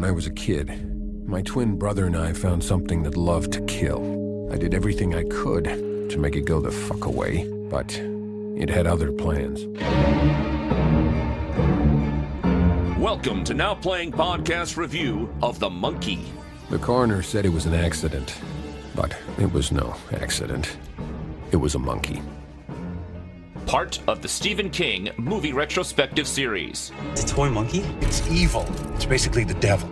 I was a kid, my twin brother and I found something that loved to kill. I did everything I could to make it go the fuck away, but it had other plans. Welcome to Now Playing Podcast review of The Monkey. The coroner said it was an accident, but it was no accident. It was a monkey. Part of the Stephen King movie retrospective series. It's a toy monkey? It's evil. It's basically the devil.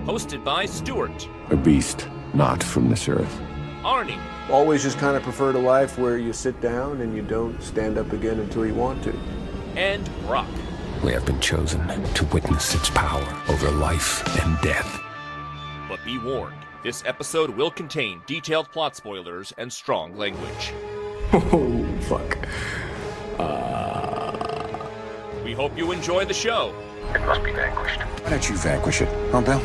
Hosted by Stuart. A beast, not from this earth. Arnie. Always just kind of preferred a life where you sit down and you don't stand up again until you want to. And Brock. We have been chosen to witness its power over life and death. But be warned, this episode will contain detailed plot spoilers and strong language. Oh, fuck. We hope you enjoy the show. It must be vanquished. Why don't you vanquish it, huh, Bill?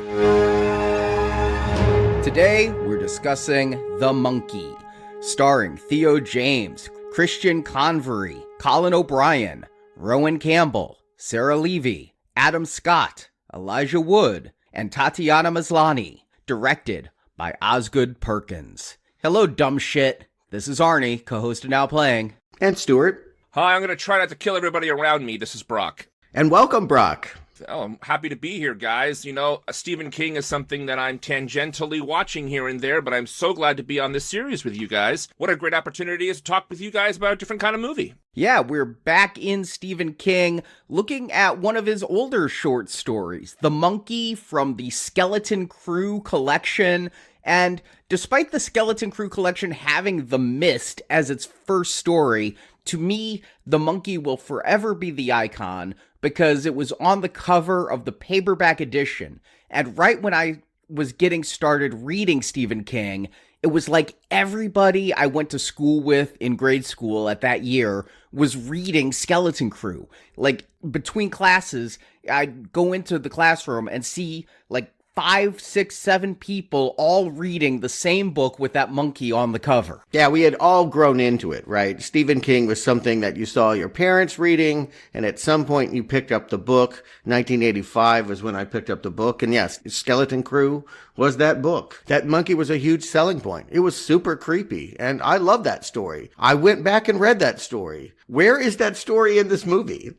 Today, we're discussing The Monkey, starring Theo James, Christian Convery, Colin O'Brien, Rowan Campbell, Sarah Levy, Adam Scott, Elijah Wood, and Tatiana Maslany, directed by Osgood Perkins. Hello, dumb shit. This is Arnie, co-host of Now Playing. And Stuart. Hi, I'm going to try not to kill everybody around me. This is Brock. And welcome, Brock. Oh, I'm happy to be here, guys. You know, Stephen King is something that I'm tangentially watching here and there, but I'm so glad to be on this series with you guys. What a great opportunity is to talk with you guys about a different kind of movie. Yeah, we're back in Stephen King, looking at one of his older short stories, The Monkey from the Skeleton Crew collection. And despite the Skeleton Crew collection having The Mist as its first story, to me, The Monkey will forever be the icon because it was on the cover of the paperback edition. And right when I was getting started reading Stephen King, it was like everybody I went to school with in grade school at that year was reading Skeleton Crew. Like, between classes, I'd go into the classroom and see, like, 5, 6, 7 people all reading the same book with that monkey on the cover. Yeah, we had all grown into it, right? Stephen King was something that you saw your parents reading, and at some point you picked up the book. 1985 was when I picked up the book, and yes, Skeleton Crew was that book. That monkey was a huge selling point. It was super creepy, and I love that story. I went back and read that story. Where is that story in this movie?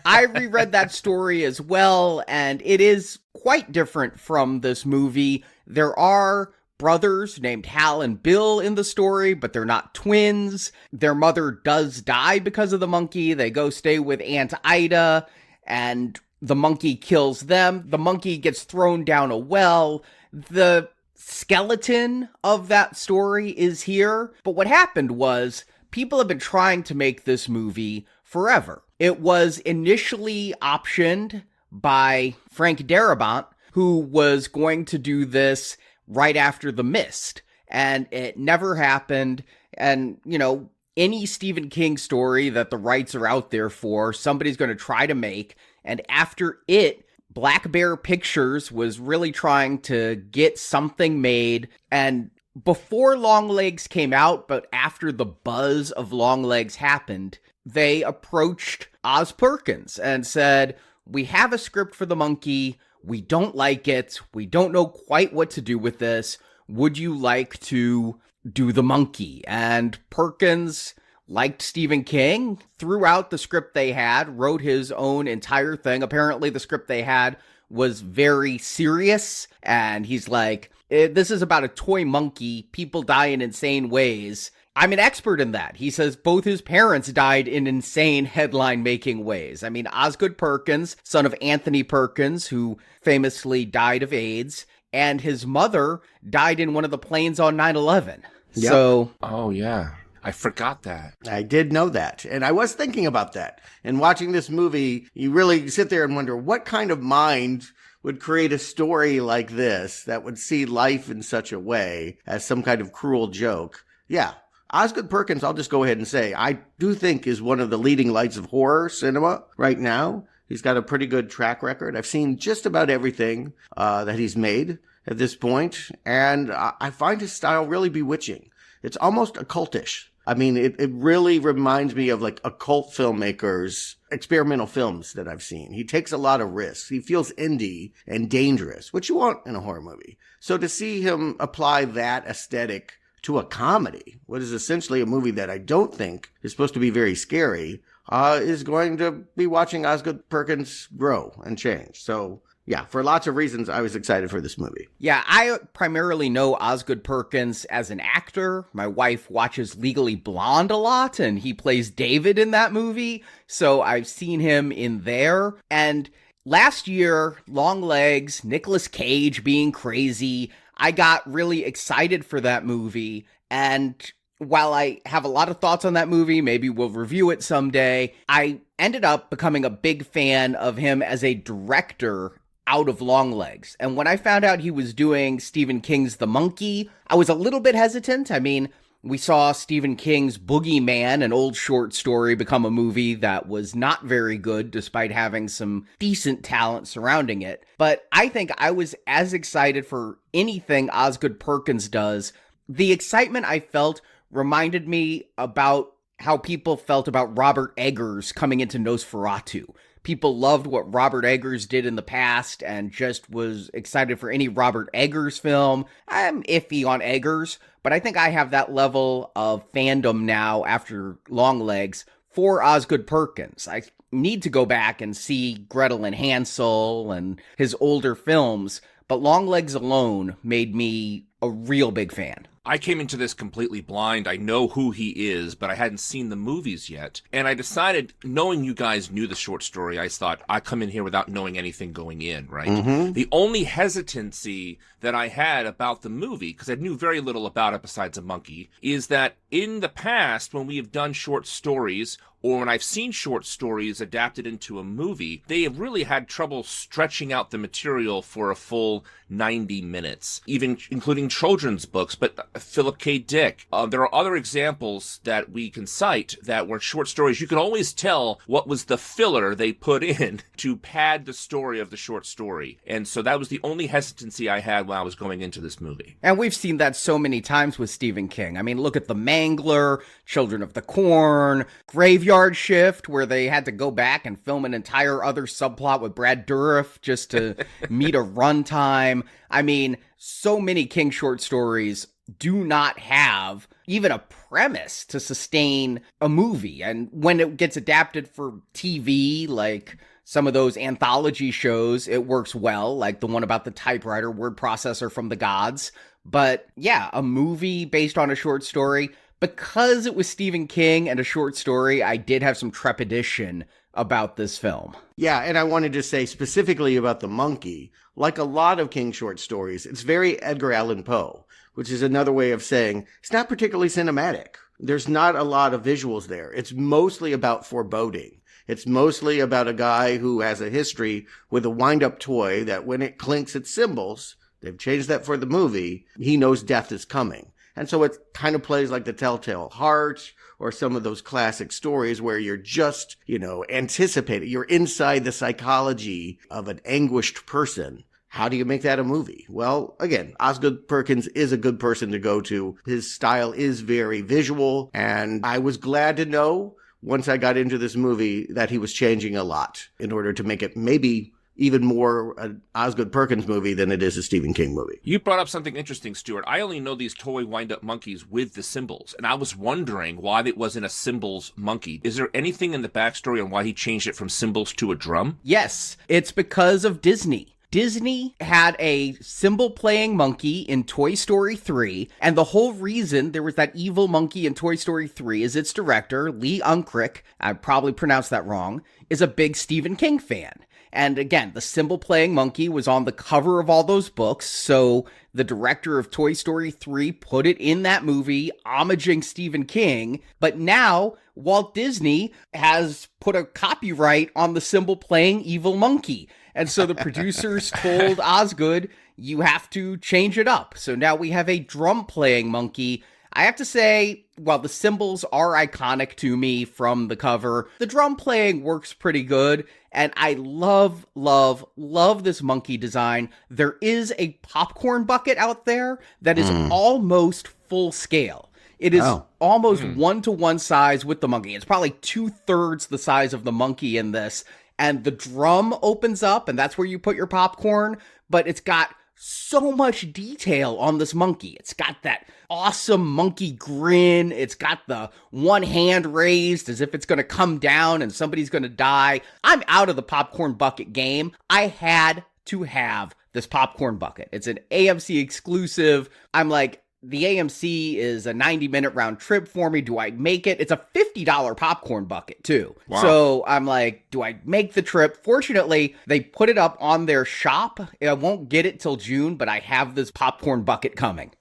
I reread that story as well, and it is quite different from this movie. There are brothers named Hal and Bill in the story, but they're not twins. Their mother does die because of the monkey. They go stay with Aunt Ida, and the monkey kills them. The monkey gets thrown down a well. The skeleton of that story is here. But what happened was, people have been trying to make this movie forever. It was initially optioned by Frank Darabont, who was going to do this right after The Mist, and it never happened. And, you know, any Stephen King story that the rights are out there for, somebody's going to try to make, and after it, Black Bear Pictures was really trying to get something made, and before Longlegs came out, but after the buzz of Longlegs happened, they approached Oz Perkins and said, "We have a script for The Monkey. We don't like it. We don't know quite what to do with this. Would you like to do The Monkey?" And Perkins liked Stephen King, threw out the script they had, wrote his own entire thing. Apparently the script they had was very serious, and he's like, "This is about a toy monkey. People die in insane ways. I'm an expert in that." He says both his parents died in insane headline-making ways. I mean, Osgood Perkins, son of Anthony Perkins, who famously died of AIDS, and his mother died in one of the planes on 9/11. Yep. So, Oh, yeah. I forgot that. I did know that, and I was thinking about that. And watching this movie, you really sit there and wonder what kind of mind would create a story like this that would see life in such a way as some kind of cruel joke. Yeah. Osgood Perkins, I'll just go ahead and say, I do think is one of the leading lights of horror cinema right now. He's got a pretty good track record. I've seen just about everything that he's made at this point, and I find his style really bewitching. It's almost occultish. I mean, it really reminds me of like occult filmmakers' experimental films that I've seen. He takes a lot of risks. He feels indie and dangerous, which you want in a horror movie. So to see him apply that aesthetic to a comedy, what is essentially a movie that I don't think is supposed to be very scary, is going to be watching Osgood Perkins grow and change. So yeah, for lots of reasons, I was excited for this movie. Yeah, I primarily know Osgood Perkins as an actor. My wife watches Legally Blonde a lot, and he plays David in that movie. So I've seen him in there. And last year, Longlegs, Nicolas Cage being crazy, I got really excited for that movie. And while I have a lot of thoughts on that movie, maybe we'll review it someday, I ended up becoming a big fan of him as a director out of Longlegs. And when I found out he was doing Stephen King's The Monkey, I was a little bit hesitant. I mean, we saw Stephen King's Boogeyman, an old short story, become a movie that was not very good despite having some decent talent surrounding it. But I think I was as excited for anything Osgood Perkins does. The excitement I felt reminded me about how people felt about Robert Eggers coming into Nosferatu. People loved what Robert Eggers did in the past and just was excited for any Robert Eggers film. I'm iffy on Eggers, but I think I have that level of fandom now after Longlegs for Osgood Perkins. I need to go back and see Gretel and Hansel and his older films, but Longlegs alone made me a real big fan. I came into this completely blind. I know who he is, but I hadn't seen the movies yet. And I decided, knowing you guys knew the short story, I thought I'd come in here without knowing anything going in, right? Mm-hmm. The only hesitancy that I had about the movie, because I knew very little about it besides a monkey, is that in the past, when we have done short stories, or when I've seen short stories adapted into a movie, they have really had trouble stretching out the material for a full 90 minutes, even including children's books. But Philip K. Dick, there are other examples that we can cite that were short stories. You can always tell what was the filler they put in to pad the story of the short story. And so that was the only hesitancy I had when I was going into this movie. And we've seen that so many times with Stephen King. I mean, look at The Mangler, Children of the Corn, Graveyard Shift, where they had to go back and film an entire other subplot with Brad Dourif just to meet a runtime. I mean, so many King short stories do not have even a premise to sustain a movie. And when it gets adapted for TV, like some of those anthology shows, it works well, like the one about the typewriter word processor from the gods. But yeah, a movie based on a short story, because it was Stephen King and a short story, I did have some trepidation about this film. Yeah, and I wanted to say specifically about The Monkey, like a lot of King short stories, it's very Edgar Allan Poe, which is another way of saying it's not particularly cinematic. There's not a lot of visuals there. It's mostly about foreboding. It's mostly about a guy who has a history with a wind-up toy that when it clinks its cymbals, they've changed that for the movie, he knows death is coming. And so it kind of plays like The Telltale Heart or some of those classic stories where you're just, anticipating. You're inside the psychology of an anguished person. How do you make that a movie? Well, again, Osgood Perkins is a good person to go to. His style is very visual, and I was glad to know once I got into this movie that he was changing a lot in order to make it maybe even more an Osgood Perkins movie than it is a Stephen King movie. You brought up something interesting, Stuart. I only know these toy wind-up monkeys with the cymbals, and I was wondering why it wasn't a cymbals monkey. Is there anything in the backstory on why he changed it from cymbals to a drum? Yes, it's because of Disney. Disney had a cymbal-playing monkey in Toy Story 3, and the whole reason there was that evil monkey in Toy Story 3 is its director, Lee Unkrich, I probably pronounced that wrong, is a big Stephen King fan. And again, the cymbal-playing monkey was on the cover of all those books, so the director of Toy Story 3 put it in that movie, homaging Stephen King. But now, Walt Disney has put a copyright on the cymbal-playing evil monkey. And so the producers told Osgood, you have to change it up. So now we have a drum-playing monkey. I have to say, while the cymbals are iconic to me from the cover, the drum playing works pretty good, and I love, love, love this monkey design. There is a popcorn bucket out there that is almost full scale. It is almost 1-to-1 size with the monkey. It's probably 2/3 the size of the monkey in this. And the drum opens up, and that's where you put your popcorn. But it's got so much detail on this monkey. It's got that awesome monkey grin. It's got the one hand raised as if it's going to come down and somebody's going to die. I'm out of the popcorn bucket game. I had to have this popcorn bucket. It's an AMC exclusive. I'm like, the AMC is a 90-minute round trip for me. Do I make it? It's a $50 popcorn bucket, too. Wow. So I'm like, do I make the trip? Fortunately, they put it up on their shop. I won't get it till June, but I have this popcorn bucket coming.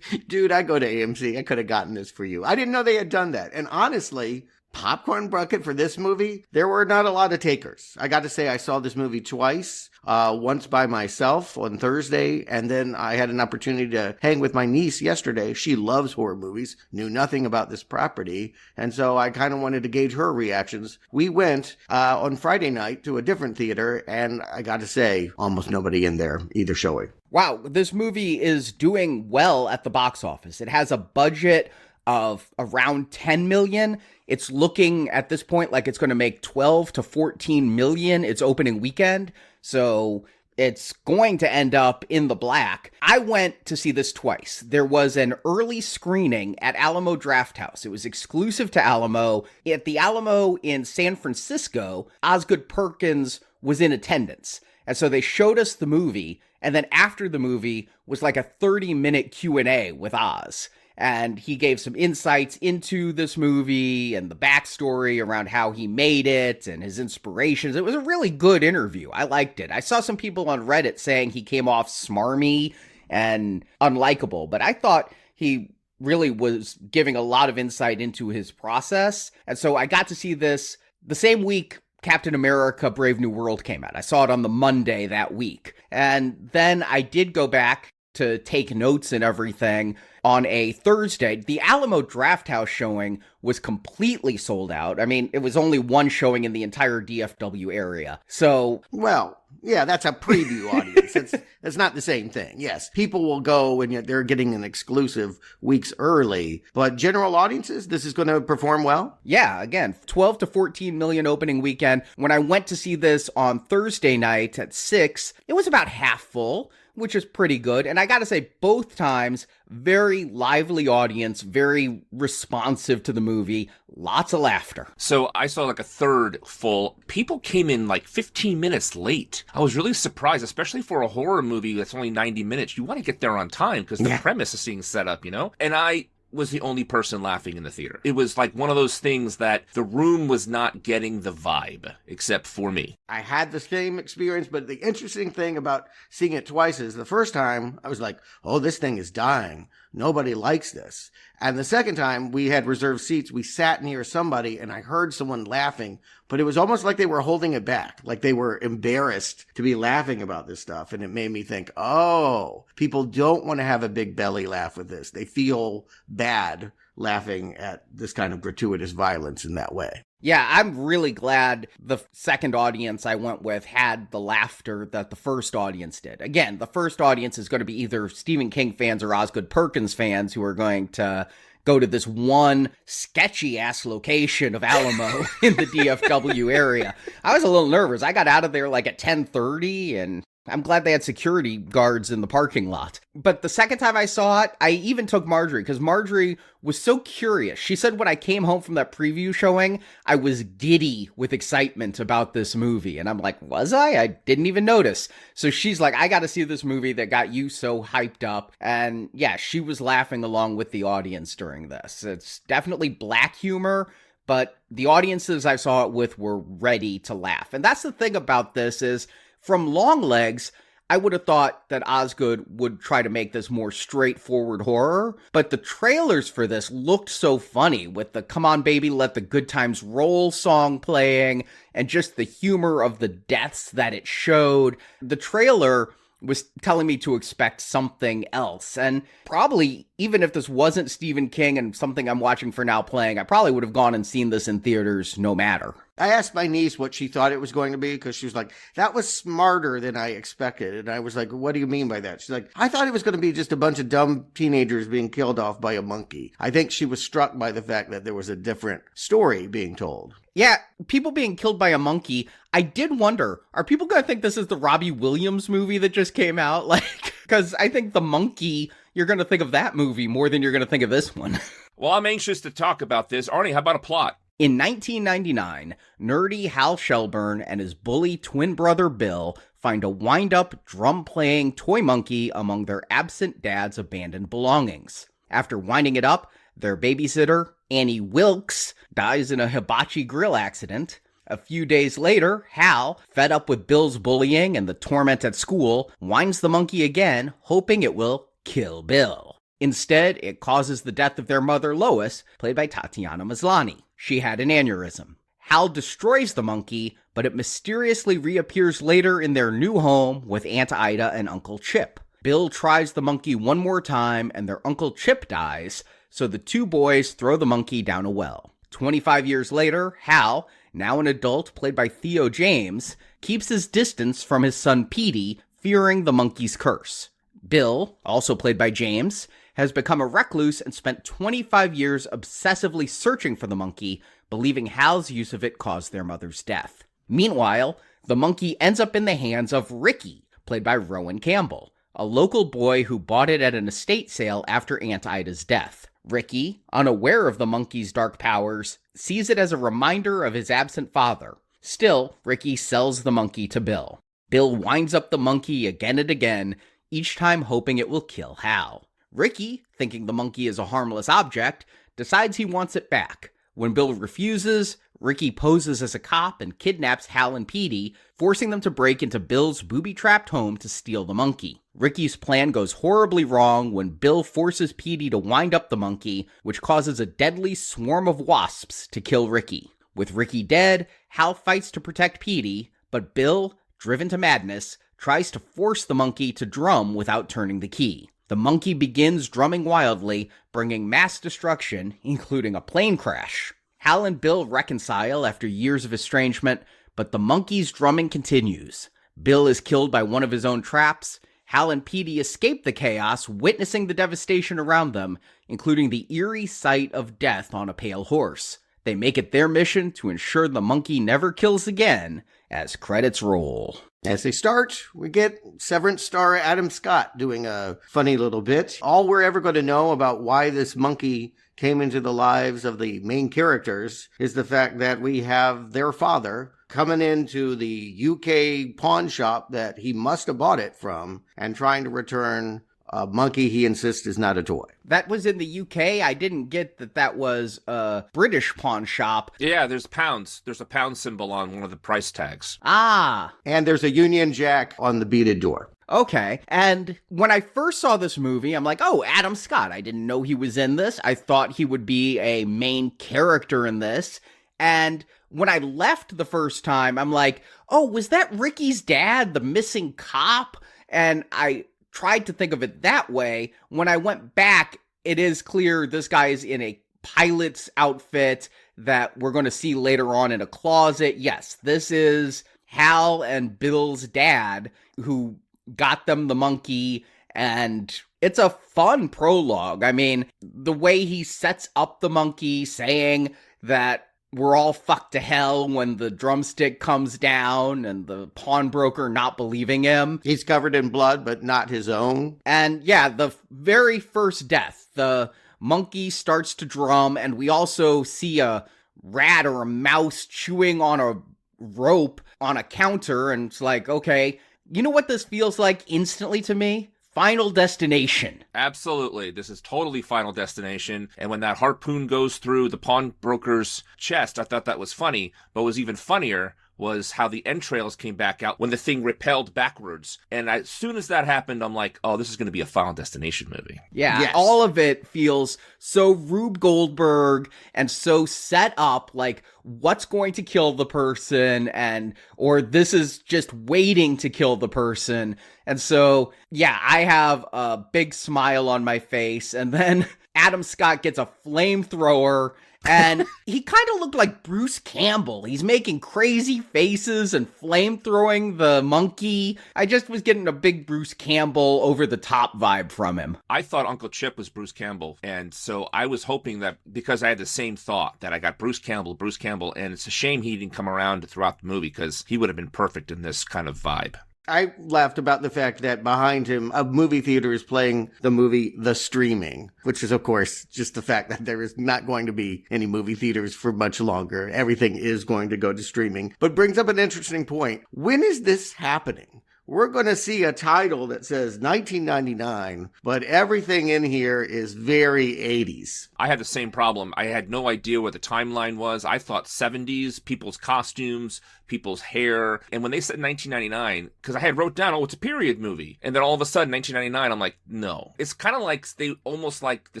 Dude, I go to AMC. I could have gotten this for you. I didn't know they had done that. And honestly, popcorn bucket for this movie, there were not a lot of takers. I got to say, I saw this movie twice. Once by myself on Thursday, and then I had an opportunity to hang with my niece yesterday. She loves horror movies, knew nothing about this property, and so I kind of wanted to gauge her reactions. We went on Friday night to a different theater, and I got to say, almost nobody in there either showing. Wow, this movie is doing well at the box office. It has a budget of around 10 million. It's looking at this point like it's going to make 12 to 14 million its opening weekend. So it's going to end up in the black. I went to see this twice. There was an early screening at Alamo Drafthouse. It was exclusive to Alamo. At the Alamo in San Francisco, Osgood Perkins was in attendance. And so they showed us the movie. And then after the movie was like a 30-minute Q&A with Oz. And he gave some insights into this movie and the backstory around how he made it and his inspirations. It was a really good interview. I liked it. I saw some people on Reddit saying he came off smarmy and unlikable, but I thought he really was giving a lot of insight into his process. And so I got to see this the same week Captain America Brave New World came out. I saw it on the Monday that week. And then I did go back to take notes and everything on a Thursday. The Alamo Drafthouse showing was completely sold out. I mean, it was only one showing in the entire DFW area. So, well, yeah, that's a preview audience. That's not the same thing. Yes, people will go and they're getting an exclusive weeks early, but general audiences, this is going to perform well? Yeah, again, 12 to 14 million opening weekend. When I went to see this on Thursday night at 6, it was about half full, which is pretty good. And I gotta say, both times, very lively audience, very responsive to the movie, lots of laughter. So I saw like a third full. People came in like 15 minutes late. I was really surprised, especially for a horror movie that's only 90 minutes. You want to get there on time because the premise is being set up, you know? And I was the only person laughing in the theater. It was like one of those things that the room was not getting the vibe, except for me. I had the same experience, but the interesting thing about seeing it twice is the first time I was like, oh, this thing is dying. Nobody likes this. And the second time we had reserved seats, we sat near somebody and I heard someone laughing, but it was almost like they were holding it back, like they were embarrassed to be laughing about this stuff. And it made me think, oh, people don't want to have a big belly laugh with this. They feel bad laughing at this kind of gratuitous violence in that way. Yeah, I'm really glad the second audience I went with had the laughter that the first audience did. Again, the first audience is going to be either Stephen King fans or Osgood Perkins fans who are going to go to this one sketchy-ass location of Alamo in the DFW area. I was a little nervous. I got out of there like at 10:30, and I'm glad they had security guards in the parking lot. But the second time I saw it, I even took Marjorie, because Marjorie was so curious. She said when I came home from that preview showing, I was giddy with excitement about this movie. And I'm like, was I? I didn't even notice. So she's like, I got to see this movie that got you so hyped up. And yeah, she was laughing along with the audience during this. It's definitely black humor, but the audiences I saw it with were ready to laugh. And that's the thing about this is, from Longlegs, I would have thought that Osgood would try to make this more straightforward horror, but the trailers for this looked so funny with the Come On Baby, Let the Good Times Roll song playing and just the humor of the deaths that it showed. The trailer was telling me to expect something else, and probably, even if this wasn't Stephen King and something I'm watching for now playing, I probably would have gone and seen this in theaters no matter. I asked my niece what she thought it was going to be because she was like, that was smarter than I expected. And I was like, what do you mean by that? She's like, I thought it was going to be just a bunch of dumb teenagers being killed off by a monkey. I think she was struck by the fact that there was a different story being told. Yeah, people being killed by a monkey. I did wonder, are people going to think this is the Robbie Williams movie that just came out? Like, because I think The Monkey, you're going to think of that movie more than you're going to think of this one. Well, I'm anxious to talk about this. Arnie, how about a plot? In 1999, nerdy Hal Shelburne and his bully twin brother Bill find a wind-up, drum-playing toy monkey among their absent dad's abandoned belongings. After winding it up, their babysitter, Annie Wilkes, dies in a hibachi grill accident. A few days later, Hal, fed up with Bill's bullying and the torment at school, winds the monkey again, hoping it will kill Bill. Instead, it causes the death of their mother, Lois, played by Tatiana Maslany. She had an aneurysm. Hal destroys the monkey, but it mysteriously reappears later in their new home with Aunt Ida and Uncle Chip. Bill tries the monkey one more time, and their Uncle Chip dies, so the two boys throw the monkey down a well. 25 years later, Hal, now an adult played by Theo James, keeps his distance from his son Petey, fearing the monkey's curse. Bill, also played by James, has become a recluse and spent 25 years obsessively searching for the monkey, believing Hal's use of it caused their mother's death. Meanwhile, the monkey ends up in the hands of Ricky, played by Rowan Campbell, a local boy who bought it at an estate sale after Aunt Ida's death. Ricky, unaware of the monkey's dark powers, sees it as a reminder of his absent father. Still, Ricky sells the monkey to Bill. Bill winds up the monkey again and again, each time hoping it will kill Hal. Ricky, thinking the monkey is a harmless object, decides he wants it back. When Bill refuses, Ricky poses as a cop and kidnaps Hal and Petey, forcing them to break into Bill's booby-trapped home to steal the monkey. Ricky's plan goes horribly wrong when Bill forces Petey to wind up the monkey, which causes a deadly swarm of wasps to kill Ricky. With Ricky dead, Hal fights to protect Petey, but Bill, driven to madness, tries to force the monkey to drum without turning the key. The monkey begins drumming wildly, bringing mass destruction, including a plane crash. Hal and Bill reconcile after years of estrangement, but the monkey's drumming continues. Bill is killed by one of his own traps. Hal and Petey escape the chaos, witnessing the devastation around them, including the eerie sight of death on a pale horse. They make it their mission to ensure the monkey never kills again, as credits roll. As they start, we get Severance star Adam Scott doing a funny little bit. All we're ever going to know about why this monkey came into the lives of the main characters is the fact that we have their father coming into the UK pawn shop that he must have bought it from and trying to return a monkey he insists is not a toy. That was in the UK? I didn't get that that was a British pawn shop. Yeah, there's pounds. There's a pound symbol on one of the price tags. Ah. And there's a Union Jack on the beaded door. Okay. And when I first saw this movie, I'm like, oh, Adam Scott. I didn't know he was in this. I thought he would be a main character in this. And when I left the first time, I'm like, oh, was that Ricky's dad, the missing cop? And I tried to think of it that way. When I went back, it is clear this guy is in a pilot's outfit that we're going to see later on in a closet. Yes, this is Hal and Bill's dad who got them the monkey, and it's a fun prologue. I mean, the way he sets up the monkey, saying that we're all fucked to hell when the drumstick comes down, and the pawnbroker not believing him. He's covered in blood, but not his own. And yeah, the very first death, the monkey starts to drum, and we also see a rat or a mouse chewing on a rope on a counter, and it's like, okay, you know what this feels like instantly to me? Final Destination. Absolutely. This is totally Final Destination. And when that harpoon goes through the pawnbroker's chest, I thought that was funny. But what was even funnier was how the entrails came back out when the thing repelled backwards. And as soon as that happened, I'm like, oh, this is going to be a Final Destination movie. Yeah, yes. All of it feels so Rube Goldberg and so set up, like what's going to kill the person, and or this is just waiting to kill the person. And so, yeah, I have a big smile on my face, and then Adam Scott gets a flamethrower And he kind of looked like Bruce Campbell. He's making crazy faces and flame-throwing the monkey. I just was getting a big Bruce Campbell over-the-top vibe from him. I thought Uncle Chip was Bruce Campbell, and so I was hoping that, because I had the same thought, that I got Bruce Campbell, and it's a shame he didn't come around throughout the movie, because he would have been perfect in this kind of vibe. I laughed about the fact that behind him, a movie theater is playing the movie The Streaming, which is, of course, just the fact that there is not going to be any movie theaters for much longer. Everything is going to go to streaming. But brings up an interesting point. When is this happening? We're going to see a title that says 1999, but everything in here is very 80s. I had the same problem. I had no idea what the timeline was. I thought 70s, people's costumes, people's hair. And when they said 1999, because I had wrote down, oh, it's a period movie. And then all of a sudden, 1999, I'm like, no. It's kind of like they almost like the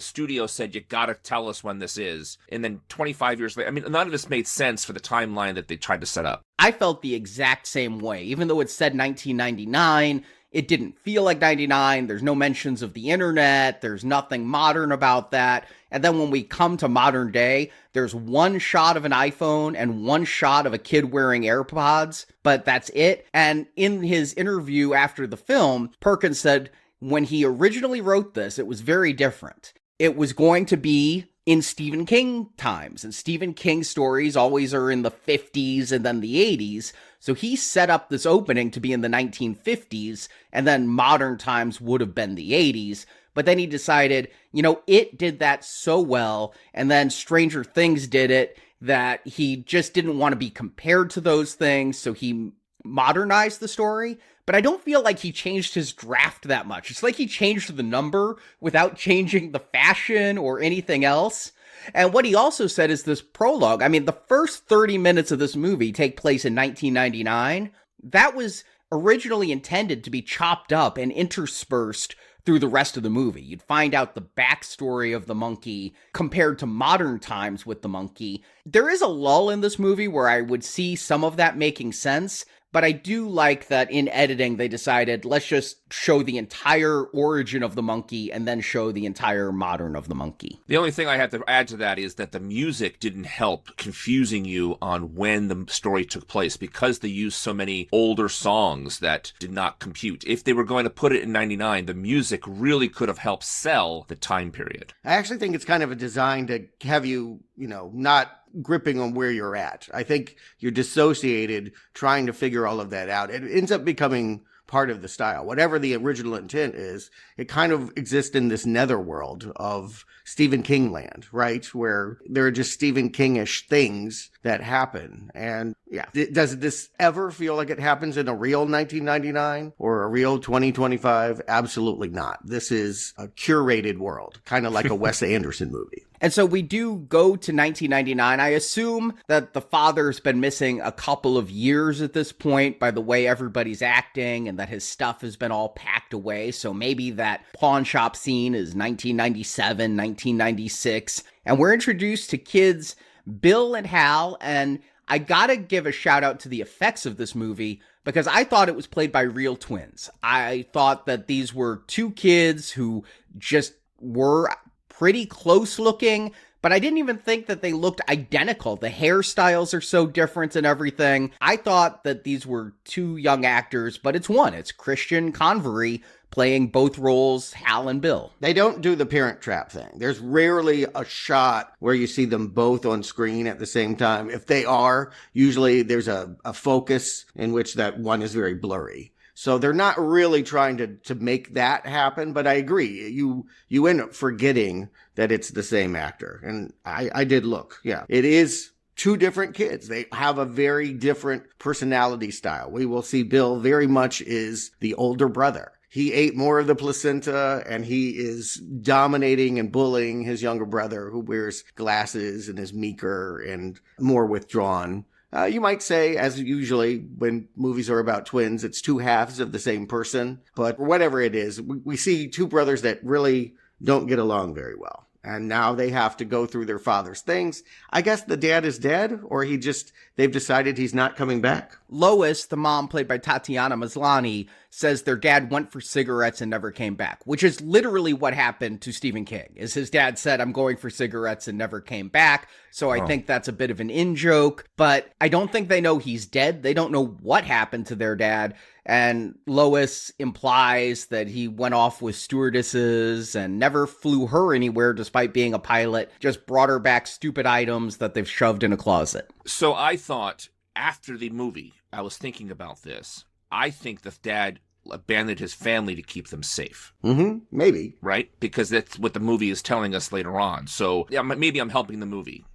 studio said, you got to tell us when this is. And then 25 years later, I mean, none of this made sense for the timeline that they tried to set up. I felt the exact same way. Even though it said 1999, it didn't feel like 99. There's no mentions of the internet. There's nothing modern about that. And then when we come to modern day, there's one shot of an iPhone and one shot of a kid wearing AirPods, but that's it. And in his interview after the film, Perkins said when he originally wrote this, it was very different. It was going to be in Stephen King times, and Stephen King stories always are in the 50s and then the 80s, so he set up this opening to be in the 1950s, and then modern times would have been the 80s, but then he decided, it did that so well, and then Stranger Things did it, that he just didn't want to be compared to those things, so he modernized the story. But I don't feel like he changed his draft that much. It's like he changed the number without changing the fashion or anything else. And what he also said is this prologue. I mean, the first 30 minutes of this movie take place in 1999. That was originally intended to be chopped up and interspersed through the rest of the movie. You'd find out the backstory of the monkey compared to modern times with the monkey. There is a lull in this movie where I would see some of that making sense, but I do like that in editing, they decided, let's just show the entire origin of the monkey and then show the entire modern of the monkey. The only thing I have to add to that is that the music didn't help confusing you on when the story took place, because they used so many older songs that did not compute. If they were going to put it in 99, the music really could have helped sell the time period. I actually think it's kind of a design to have you, not gripping on where you're at. I think you're dissociated trying to figure all of that out. It ends up becoming part of the style. Whatever the original intent is, it kind of exists in this netherworld of Stephen King land, right? Where there are just Stephen King-ish things that happen. And yeah, does this ever feel like it happens in a real 1999 or a real 2025? Absolutely not. This is a curated world, kind of like a Wes Anderson movie. And so we do go to 1999. I assume that the father's been missing a couple of years at this point by the way everybody's acting, and that his stuff has been all packed away. So maybe that pawn shop scene is 1997, 1996. And we're introduced to kids Bill and Hal, and I gotta give a shout out to the effects of this movie, because I thought it was played by real twins. I thought that these were two kids who just were pretty close looking, but I didn't even think that they looked identical. The hairstyles are so different and everything. I thought that these were two young actors, but it's one. It's Christian Convery playing both roles, Hal and Bill. They don't do the Parent Trap thing. There's rarely a shot where you see them both on screen at the same time. If they are, usually there's a focus in which that one is very blurry. So they're not really trying to make that happen, but I agree. You end up forgetting that it's the same actor. And I did look. Yeah, it is two different kids. They have a very different personality style. We will see Bill very much is the older brother. He ate more of the placenta, and he is dominating and bullying his younger brother, who wears glasses and is meeker and more withdrawn. You might say, as usually when movies are about twins, it's two halves of the same person. But whatever it is, we see two brothers that really don't get along very well. And now they have to go through their father's things. I guess the dad is dead, or they've decided he's not coming back. Lois, the mom played by Tatiana Maslany, says their dad went for cigarettes and never came back, which is literally what happened to Stephen King, is his dad said, I'm going for cigarettes and never came back. So I think that's a bit of an in-joke, but I don't think they know he's dead. They don't know what happened to their dad. And Lois implies that he went off with stewardesses and never flew her anywhere despite being a pilot, just brought her back stupid items that they've shoved in a closet. So I thought, after the movie, I was thinking about this. I think the dad abandoned his family to keep them safe. Maybe. Right? Because that's what the movie is telling us later on. So yeah, maybe I'm helping the movie.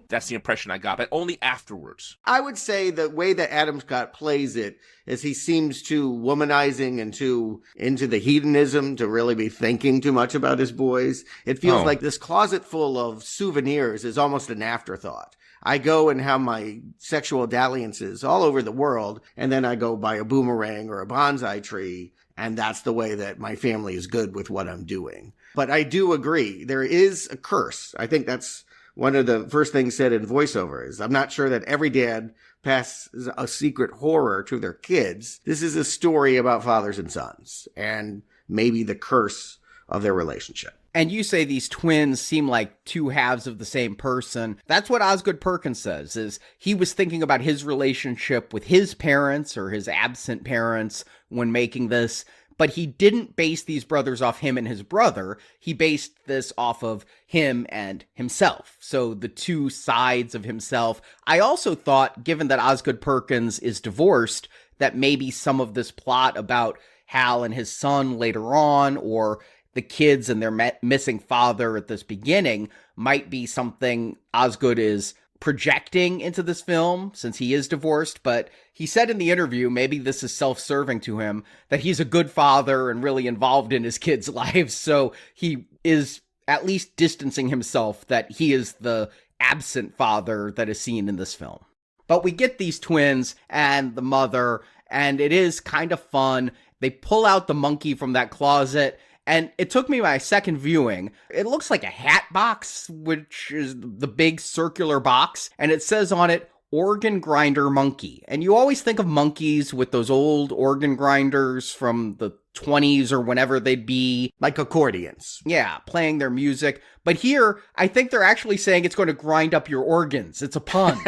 That's the impression I got, but only afterwards. I would say the way that Adam Scott plays it is he seems too womanizing and too into the hedonism to really be thinking too much about his boys. It feels like this closet full of souvenirs is almost an afterthought. I go and have my sexual dalliances all over the world, and then I go buy a boomerang or a bonsai tree, and that's the way that my family is good with what I'm doing. But I do agree, there is a curse. I think that's one of the first things said in voiceover is I'm not sure that every dad passes a secret horror to their kids. This is a story about fathers and sons, and maybe the curse of their relationship. And you say these twins seem like two halves of the same person. That's what Osgood Perkins says, is he was thinking about his relationship with his parents or his absent parents when making this, but he didn't base these brothers off him and his brother. He based this off of him and himself. So the two sides of himself. I also thought, given that Osgood Perkins is divorced, that maybe some of this plot about Hal and his son later on, or the kids and their missing father at this beginning, might be something Osgood is projecting into this film since he is divorced. But he said in the interview, maybe this is self-serving to him, that he's a good father and really involved in his kids' lives. So he is at least distancing himself that he is the absent father that is seen in this film. But we get these twins and the mother, and it is kind of fun. They pull out the monkey from that closet, and it took me my second viewing. It looks like a hat box, which is the big circular box, and it says on it, organ grinder monkey. And you always think of monkeys with those old organ grinders from the 20s or whenever they'd be. Like accordions. Yeah, playing their music. But here, I think they're actually saying it's going to grind up your organs. It's a pun.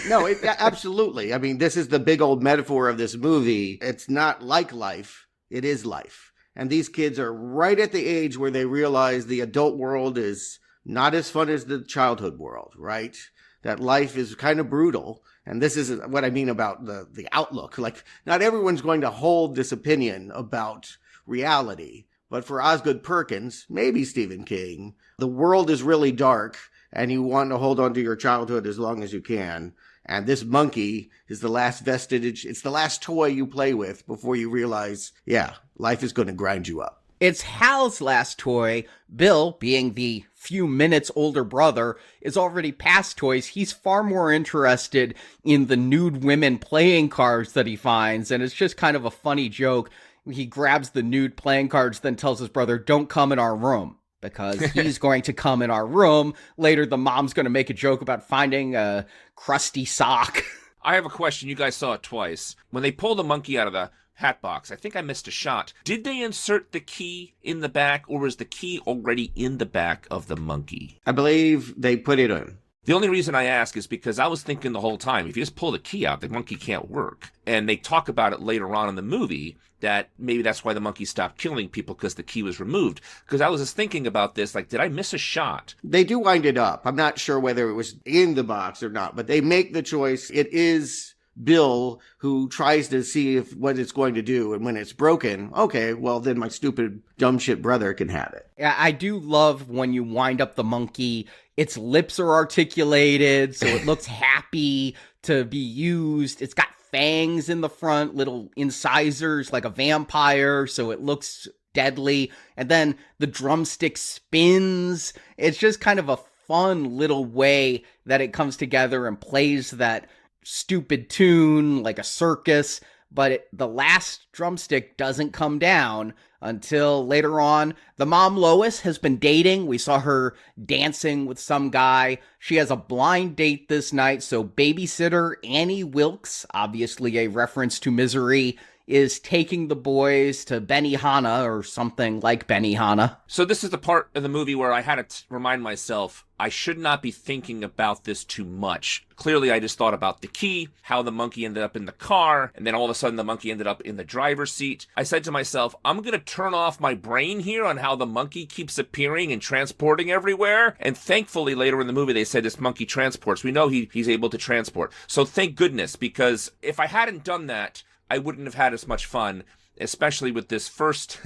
No, absolutely. I mean, this is the big old metaphor of this movie. It's not like life. It is life. And these kids are right at the age where they realize the adult world is not as fun as the childhood world, right? That life is kind of brutal. And this is what I mean about the outlook. Like, not everyone's going to hold this opinion about reality. But for Osgood Perkins, maybe Stephen King, the world is really dark and you want to hold on to your childhood as long as you can. And this monkey is the last vestige. It's the last toy you play with before you realize, yeah, life is going to grind you up. It's Hal's last toy. Bill, being the few minutes older brother, is already past toys. He's far more interested in the nude women playing cards that he finds. And it's just kind of a funny joke. He grabs the nude playing cards, then tells his brother, don't come in our room. Because he's going to come in our room. Later, the mom's going to make a joke about finding a crusty sock. I have a question. You guys saw it twice. When they pull the monkey out of the hat box, I think I missed a shot. Did they insert the key in the back, or was the key already in the back of the monkey? I believe they put it in. The only reason I ask is because I was thinking the whole time, if you just pull the key out, the monkey can't work. And they talk about it later on in the movie, that maybe that's why the monkey stopped killing people, because the key was removed. Because I was just thinking about this, like, did I miss a shot? They do wind it up. I'm not sure whether it was in the box or not, but they make the choice. It is Bill who tries to see what it's going to do, and when it's broken, okay, well, then my stupid, dumb shit brother can have it. Yeah, I do love when you wind up the monkey, its lips are articulated, so it looks happy to be used. It's got fangs in the front, little incisors like a vampire, so it looks deadly. And then the drumstick spins. It's just kind of a fun little way that it comes together and plays that stupid tune like a circus. But the last drumstick doesn't come down until later on. The mom, Lois, has been dating. We saw her dancing with some guy. She has a blind date this night, so babysitter Annie Wilkes, obviously a reference to Misery, is taking the boys to Benihana or something like Benihana. So this is the part of the movie where I had to remind myself I should not be thinking about this too much. Clearly, I just thought about the key, how the monkey ended up in the car, and then all of a sudden the monkey ended up in the driver's seat. I said to myself, I'm going to turn off my brain here on how the monkey keeps appearing and transporting everywhere. And thankfully, later in the movie, they said this monkey transports. We know he's able to transport. So thank goodness, because if I hadn't done that, I wouldn't have had as much fun, especially with this first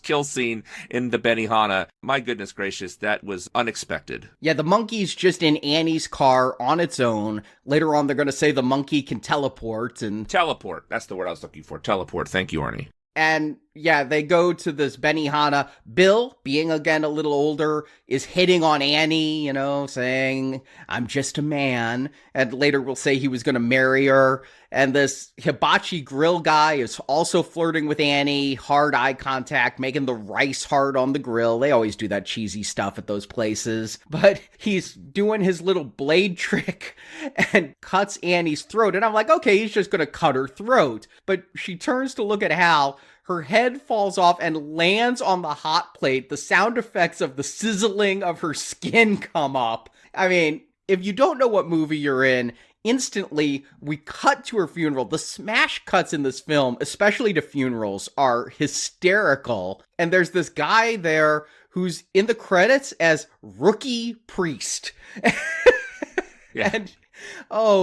kill scene in the Benihana. My goodness gracious, that was unexpected. Yeah, the monkey's just in Annie's car on its own. Later on, they're going to say the monkey can teleport and... Teleport. That's the word I was looking for. Teleport. Thank you, Arnie. And yeah, they go to this Benihana. Bill, being again a little older, is hitting on Annie, saying, I'm just a man. And later will say he was going to marry her. And this hibachi grill guy is also flirting with Annie, hard eye contact, making the rice hard on the grill. They always do that cheesy stuff at those places. But he's doing his little blade trick and cuts Annie's throat. And I'm like, okay, he's just going to cut her throat. But she turns to look at Hal. Her head falls off and lands on the hot plate. The sound effects of the sizzling of her skin come up. I mean, if you don't know what movie you're in, instantly we cut to her funeral. The smash cuts in this film, especially to funerals, are hysterical. And there's this guy there who's in the credits as Rookie Priest. Yeah. And,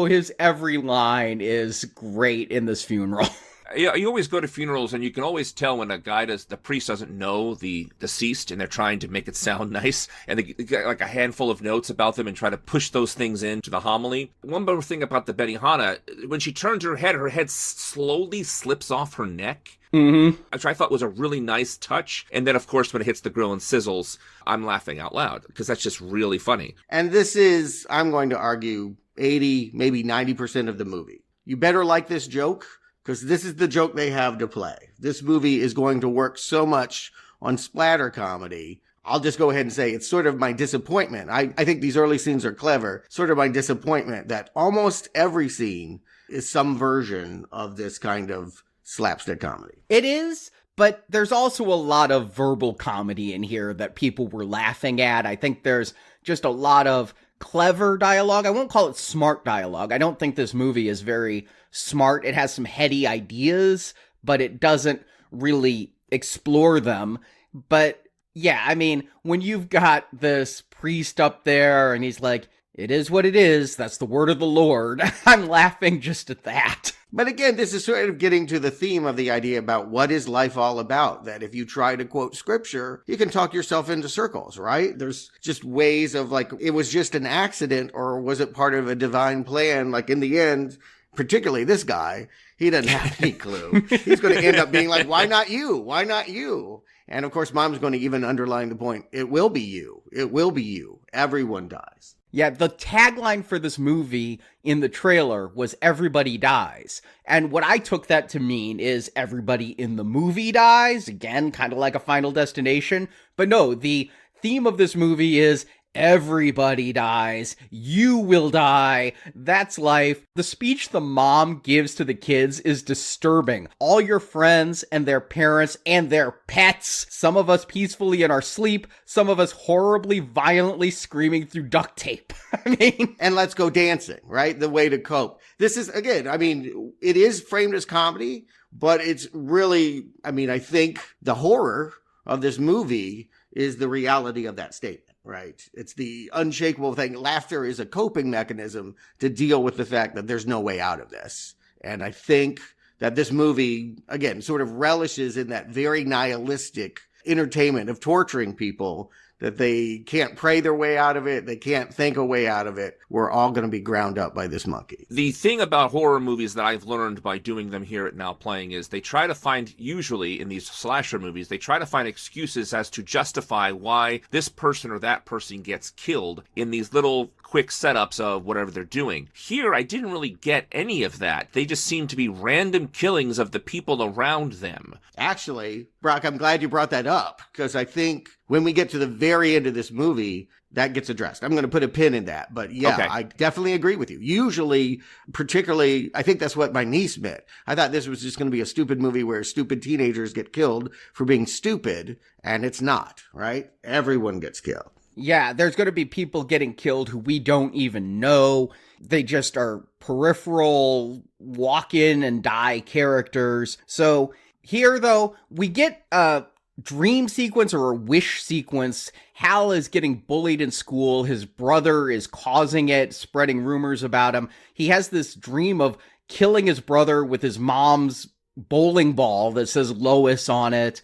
his every line is great in this funeral. Yeah, you always go to funerals and you can always tell when the priest doesn't know the deceased and they're trying to make it sound nice and they get like a handful of notes about them and try to push those things into the homily. One more thing about the Benihana, when she turns her head slowly slips off her neck. Mm-hmm. Which I thought was a really nice touch. And then, of course, when it hits the grill and sizzles, I'm laughing out loud because that's just really funny. And this is, I'm going to argue, 80, maybe 90% of the movie. You better like this joke, because this is the joke they have to play. This movie is going to work so much on splatter comedy. I'll just go ahead and say it's sort of my disappointment. I think these early scenes are clever. Sort of my disappointment that almost every scene is some version of this kind of slapstick comedy. It is, but there's also a lot of verbal comedy in here that people were laughing at. I think there's just a lot of clever dialogue. I won't call it smart dialogue. I don't think this movie is very smart. It has some heady ideas, but it doesn't really explore them. But yeah, I mean, when you've got this priest up there and he's like, it is what it is, that's the word of the Lord, I'm laughing just at that. But again, this is sort of getting to the theme of the idea about what is life all about, that if you try to quote scripture, you can talk yourself into circles, right? There's just ways of like, it was just an accident, or was it part of a divine plan? Like in the end, particularly this guy, he doesn't have any clue. He's going to end up being like, why not you? Why not you? And of course, Mom's going to even underline the point, it will be you. It will be you. Everyone dies. Yeah, the tagline for this movie in the trailer was everybody dies. And what I took that to mean is everybody in the movie dies. Again, kind of like a Final Destination. But no, the theme of this movie is everybody dies. You will die. That's life. The speech the mom gives to the kids is disturbing. All your friends and their parents and their pets. Some of us peacefully in our sleep. Some of us horribly, violently screaming through duct tape. I mean... And let's go dancing, right? The way to cope. This is, again, I mean, it is framed as comedy, but it's really, I mean, I think the horror of this movie is the reality of that statement. Right. It's the unshakable thing. Laughter is a coping mechanism to deal with the fact that there's no way out of this. And I think that this movie, again, sort of relishes in that very nihilistic entertainment of torturing people, that they can't pray their way out of it. They can't think a way out of it. We're all going to be ground up by this monkey. The thing about horror movies that I've learned by doing them here at Now Playing is they try to find, usually in these slasher movies, they try to find excuses as to justify why this person or that person gets killed in these little quick setups of whatever they're doing. Here, I didn't really get any of that. They just seem to be random killings of the people around them. Actually, Brock, I'm glad you brought that up, because I think when we get to the very end of this movie, that gets addressed. I'm going to put a pin in that. But yeah, Okay. I definitely agree with you. Usually, particularly, I think that's what my niece meant. I thought this was just going to be a stupid movie where stupid teenagers get killed for being stupid, and it's not, right? Everyone gets killed. Yeah, there's going to be people getting killed who we don't even know. They just are peripheral, walk in and die characters. So here, though, we get a dream sequence or a wish sequence. Hal is getting bullied in school. His brother is causing it, spreading rumors about him. He has this dream of killing his brother with his mom's bowling ball that says Lois on it.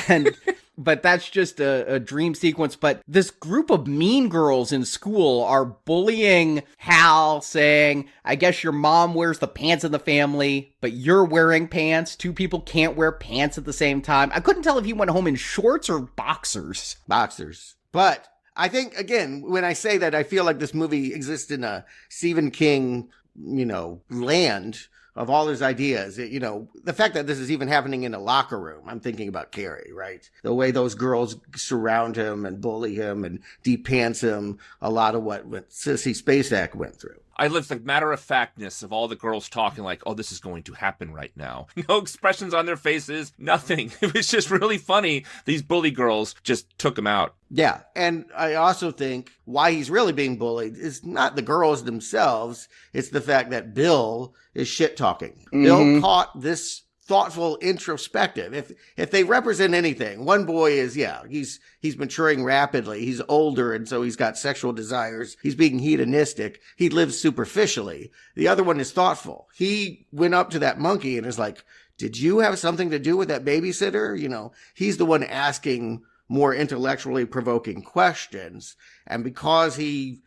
And but that's just a dream sequence. But this group of mean girls in school are bullying Hal, saying, I guess your mom wears the pants in the family, but you're wearing pants. Two people can't wear pants at the same time. I couldn't tell if he went home in shorts or boxers. Boxers. But I think, again, when I say that, I feel like this movie exists in a Stephen King, land of all his ideas. The fact that this is even happening in a locker room, I'm thinking about Carrie, right? The way those girls surround him and bully him and de-pants him, a lot of what Sissy Spacek went through. I love the matter-of-factness of all the girls talking like, oh, this is going to happen right now. No expressions on their faces, nothing. It was just really funny. These bully girls just took him out. Yeah, and I also think why he's really being bullied is not the girls themselves. It's the fact that Bill is shit-talking. Mm-hmm. Bill caught this thoughtful introspective. If they represent anything, one boy is, he's maturing rapidly. He's older, and so he's got sexual desires. He's being hedonistic. He lives superficially. The other one is thoughtful. He went up to that monkey and is like, did you have something to do with that babysitter? He's the one asking more intellectually provoking questions. And because he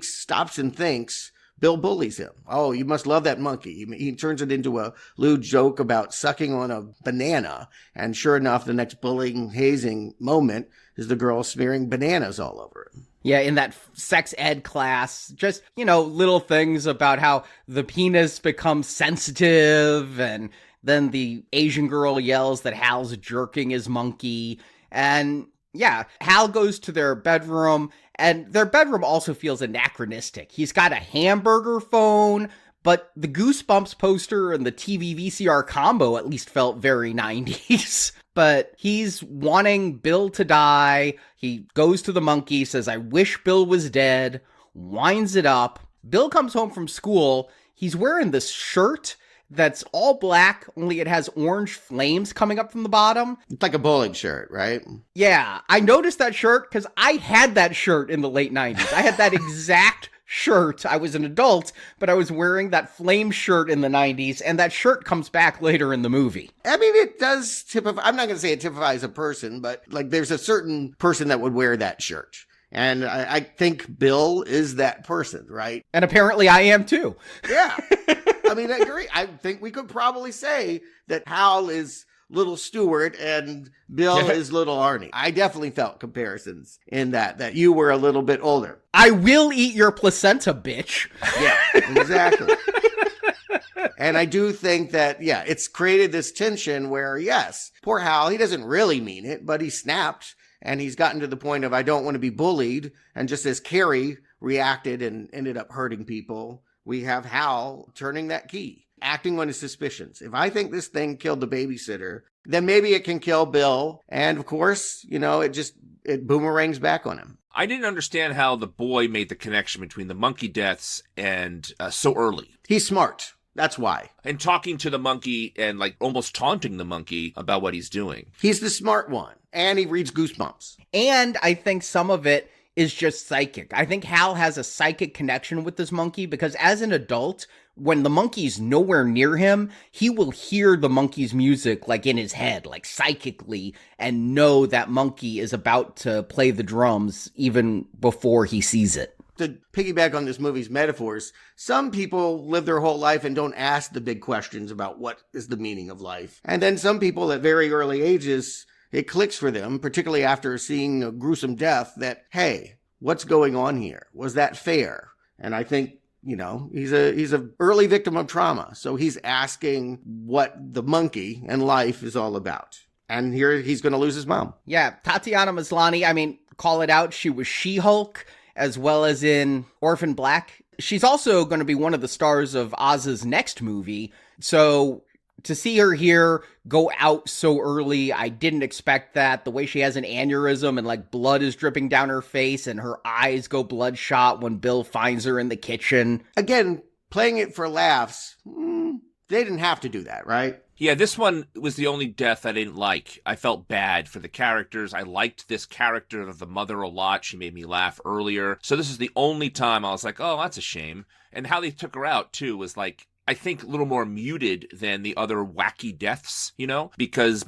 stops and thinks, Bill bullies him. Oh, you must love that monkey. He turns it into a lewd joke about sucking on a banana. And sure enough, the next bullying, hazing moment is the girl smearing bananas all over him. Yeah, in that sex ed class, just, little things about how the penis becomes sensitive. And then the Asian girl yells that Hal's jerking his monkey. And yeah, Hal goes to their bedroom, and their bedroom also feels anachronistic. He's got a hamburger phone, but the Goosebumps poster and the TV VCR combo at least felt very 90s. But he's wanting Bill to die. He goes to the monkey, says, I wish Bill was dead, winds it up. Bill comes home from school. He's wearing this shirt that's all black, only it has orange flames coming up from the bottom. It's like a bowling shirt, right? Yeah, I noticed that shirt because I had that shirt in the late 90s. I had that exact shirt. I was an adult, but I was wearing that flame shirt in the 90s, and that shirt comes back later in the movie. I mean, it does typify, I'm not going to say it typifies a person, but like there's a certain person that would wear that shirt. And I think Bill is that person, right? And apparently I am too. Yeah. I mean, I agree. I think we could probably say that Hal is little Stuart and Bill is little Arnie. I definitely felt comparisons in that you were a little bit older. I will eat your placenta, bitch. Yeah, exactly. And I do think that, it's created this tension where, yes, poor Hal, he doesn't really mean it, but he snapped. And he's gotten to the point of, I don't want to be bullied. And just as Carrie reacted and ended up hurting people, we have Hal turning that key, acting on his suspicions. If I think this thing killed the babysitter, then maybe it can kill Bill. And of course, it boomerangs back on him. I didn't understand how the boy made the connection between the monkey deaths and so early. He's smart. That's why. And talking to the monkey and like almost taunting the monkey about what he's doing. He's the smart one. And he reads Goosebumps. And I think some of it is just psychic. I think Hal has a psychic connection with this monkey because as an adult, when the monkey's nowhere near him, he will hear the monkey's music like in his head, like psychically, and know that monkey is about to play the drums even before he sees it. To piggyback on this movie's metaphors, some people live their whole life and don't ask the big questions about what is the meaning of life. And then some people at very early ages, it clicks for them, particularly after seeing a gruesome death, that, hey, what's going on here? Was that fair? And I think, he's a early victim of trauma. So he's asking what the monkey and life is all about. And here he's going to lose his mom. Yeah, Tatiana Maslany, I mean, call it out, she was She-Hulk, as well as in Orphan Black. She's also going to be one of the stars of Oz's next movie, so to see her here go out so early, I didn't expect that. The way she has an aneurysm and like blood is dripping down her face and her eyes go bloodshot when Bill finds her in the kitchen. Again, playing it for laughs, they didn't have to do that, right? Yeah, this one was the only death I didn't like. I felt bad for the characters. I liked this character of the mother a lot. She made me laugh earlier. So this is the only time I was like, oh, that's a shame. And how they took her out, too, was like, I think a little more muted than the other wacky deaths, you know, because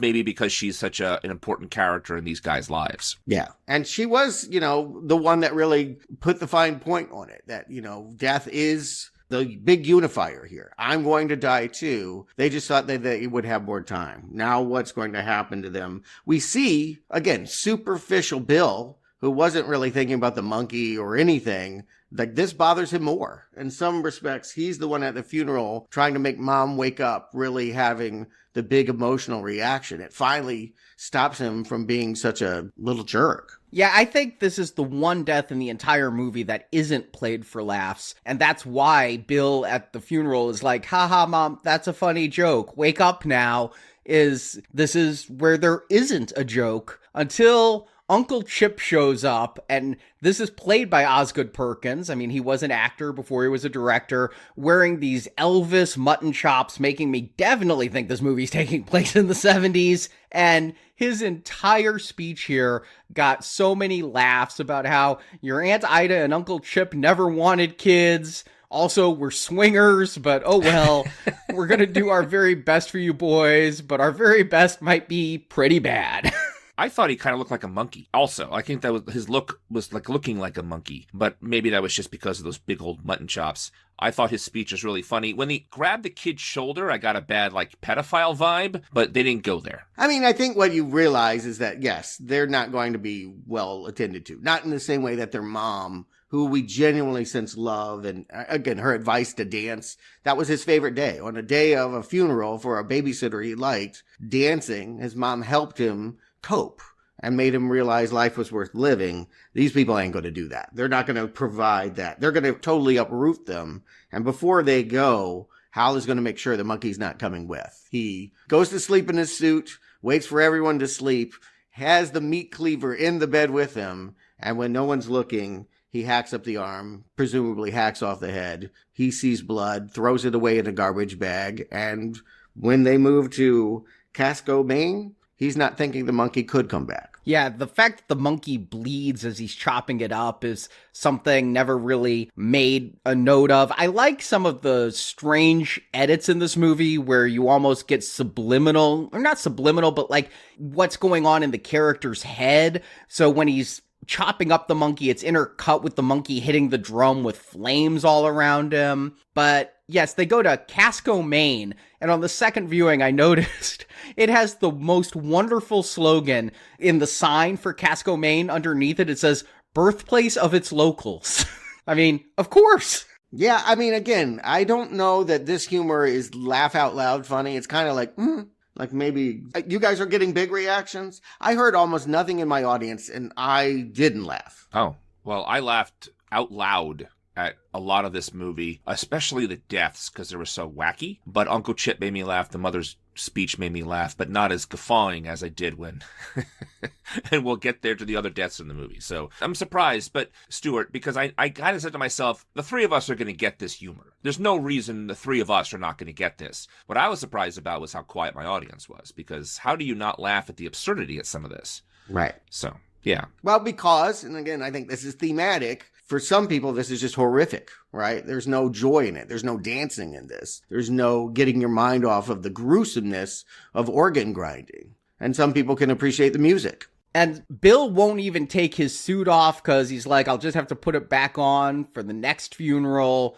she's such an important character in these guys' lives. Yeah. And she was, you know, the one that really put the fine point on it, that, you know, death is the big unifier here. I'm going to die too. They just thought that they would have more time. Now what's going to happen to them? We see, again, superficial Bill, who wasn't really thinking about the monkey or anything. Like, this bothers him more. In some respects, he's the one at the funeral trying to make mom wake up, really having the big emotional reaction. It finally stops him from being such a little jerk. Yeah, I think this is the one death in the entire movie that isn't played for laughs. And that's why Bill at the funeral is like, haha, mom, that's a funny joke. Wake up now. This is where there isn't a joke until Uncle Chip shows up, and this is played by Osgood Perkins. I mean, he was an actor before he was a director, wearing these Elvis mutton chops, making me definitely think this movie's taking place in the 70s. And his entire speech here got so many laughs about how your Aunt Ida and Uncle Chip never wanted kids. Also, we're swingers, but oh well, we're going to do our very best for you boys, but our very best might be pretty bad. I thought he kind of looked like a monkey. Also, I think that was his look was like looking like a monkey, but maybe that was just because of those big old mutton chops. I thought his speech was really funny. When he grabbed the kid's shoulder, I got a bad, like, pedophile vibe, but they didn't go there. I mean, I think what you realize is that, yes, they're not going to be well attended to. Not in the same way that their mom, who we genuinely sense love, and again, her advice to dance, that was his favorite day. On a day of a funeral for a babysitter he liked, dancing, his mom helped him cope and made him realize life was worth living. These people ain't going to do that. They're not going to provide that. They're going to totally uproot them. And before they go, Hal is going to make sure the monkey's not coming with. He goes to sleep in his suit, waits for everyone to sleep, has the meat cleaver in the bed with him, and when no one's looking, he hacks up the arm, presumably hacks off the head. He sees blood, throws it away in a garbage bag, and when they move to Casco, Maine, he's not thinking the monkey could come back. Yeah, the fact that the monkey bleeds as he's chopping it up is something never really made a note of. I like some of the strange edits in this movie where you almost get subliminal, or not subliminal, but like what's going on in the character's head. So when he's chopping up the monkey, it's intercut with the monkey hitting the drum with flames all around him. But yes, they go to Casco, Maine, and on the second viewing, I noticed it has the most wonderful slogan in the sign for Casco, Maine. Underneath it, it says, birthplace of its locals. I mean, of course. Yeah, I mean, again, I don't know that this humor is laugh out loud funny. It's kind of like maybe you guys are getting big reactions. I heard almost nothing in my audience, and I didn't laugh. Oh, well, I laughed out loud at a lot of this movie, especially the deaths, because they were so wacky. But Uncle Chip made me laugh. The mother's speech made me laugh, but not as guffawing as I did when... And we'll get there to the other deaths in the movie. So I'm surprised, but Stuart, because I kind of said to myself, the three of us are going to get this humor. There's no reason the three of us are not going to get this. What I was surprised about was how quiet my audience was, because how do you not laugh at the absurdity at some of this? Right. So, yeah. Well, because, and again, I think this is thematic, for some people, this is just horrific, right? There's no joy in it. There's no dancing in this. There's no getting your mind off of the gruesomeness of organ grinding. And some people can appreciate the music. And Bill won't even take his suit off because he's like, I'll just have to put it back on for the next funeral.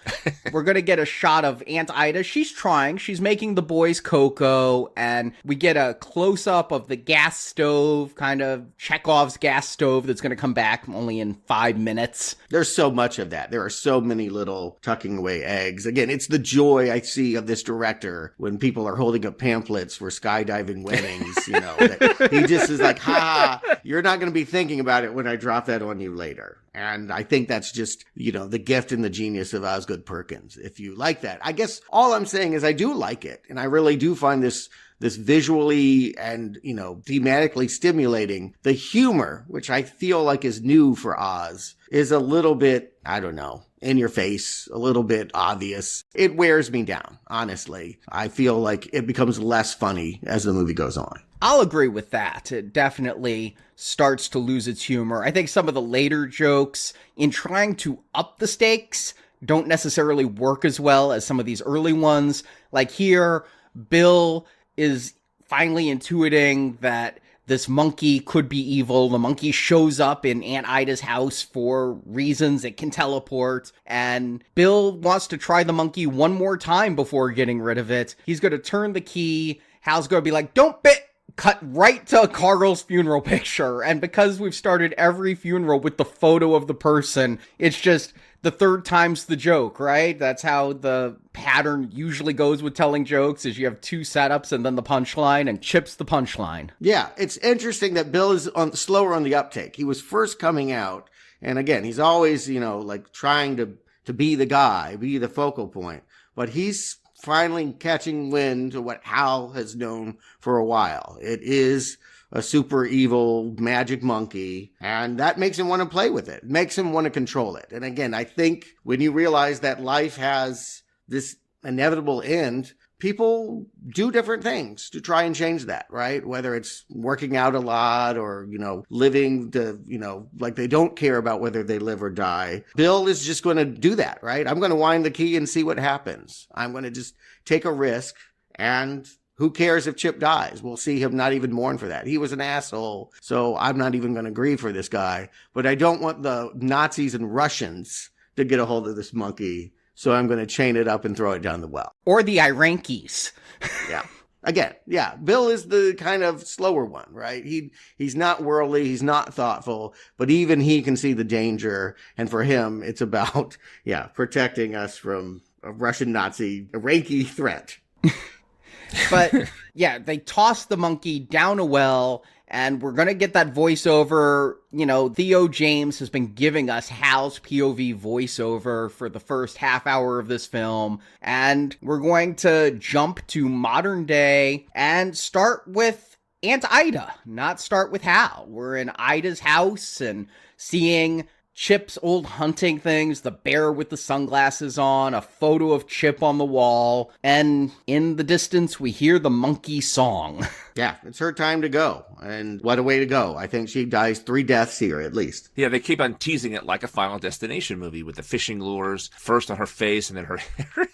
We're going to get a shot of Aunt Ida. She's trying. She's making the boys cocoa. And we get a close-up of the gas stove, kind of Chekhov's gas stove that's going to come back only in 5 minutes. There's so much of that. There are so many little tucking away eggs. Again, it's the joy I see of this director when people are holding up pamphlets for skydiving weddings, that he just is like, ha, you're not going to be thinking about it when I drop that on you later. And I think that's just, the gift and the genius of Osgood Perkins. If you like that, I guess all I'm saying is I do like it. And I really do find this visually and, thematically stimulating. The humor, which I feel like is new for Oz, is a little bit, I don't know, in your face, a little bit obvious. It wears me down, honestly. I feel like it becomes less funny as the movie goes on. I'll agree with that. It definitely starts to lose its humor. I think some of the later jokes, in trying to up the stakes, don't necessarily work as well as some of these early ones. Like here, Bill is finally intuiting that this monkey could be evil. The monkey shows up in Aunt Ida's house for reasons it can teleport, and Bill wants to try the monkey one more time before getting rid of it. He's going to turn the key. Hal's going to be like, don't bit! Cut right to Carl's funeral picture. And because we've started every funeral with the photo of the person, it's just the third time's the joke, right? That's how the pattern usually goes with telling jokes, is you have 2 setups and then the punchline, and Chip's the punchline. Yeah, it's interesting that Bill is slower on the uptake. He was first coming out, and again, he's always, trying to be the guy, be the focal point. But he's finally catching wind to what Hal has known for a while. It is a super evil magic monkey, and that makes him want to play with it. It makes him want to control it. And again, I think when you realize that life has this inevitable end, people do different things to try and change that, right? Whether it's working out a lot or, living like they don't care about whether they live or die. Bill is just going to do that, right? I'm going to wind the key and see what happens. I'm going to just take a risk, and who cares if Chip dies? We'll see him not even mourn for that. He was an asshole, so I'm not even going to grieve for this guy. But I don't want the Nazis and Russians to get a hold of this monkey, so I'm going to chain it up and throw it down the well. Or the Irankis. Yeah. Again, yeah, Bill is the kind of slower one, right? He's not worldly, he's not thoughtful, but even he can see the danger. And for him, it's about, protecting us from a Russian Nazi Iranki threat. But yeah, they toss the monkey down a well, and we're going to get that voiceover. Theo James has been giving us Hal's POV voiceover for the first half hour of this film. And we're going to jump to modern day and start with Aunt Ida, not start with Hal. We're in Ida's house and seeing Chip's old hunting things, the bear with the sunglasses on, a photo of Chip on the wall, and in the distance we hear the monkey song. Yeah, it's her time to go, and what a way to go. I think she dies 3 deaths here, at least. Yeah, they keep on teasing it like a Final Destination movie with the fishing lures, first on her face, and then her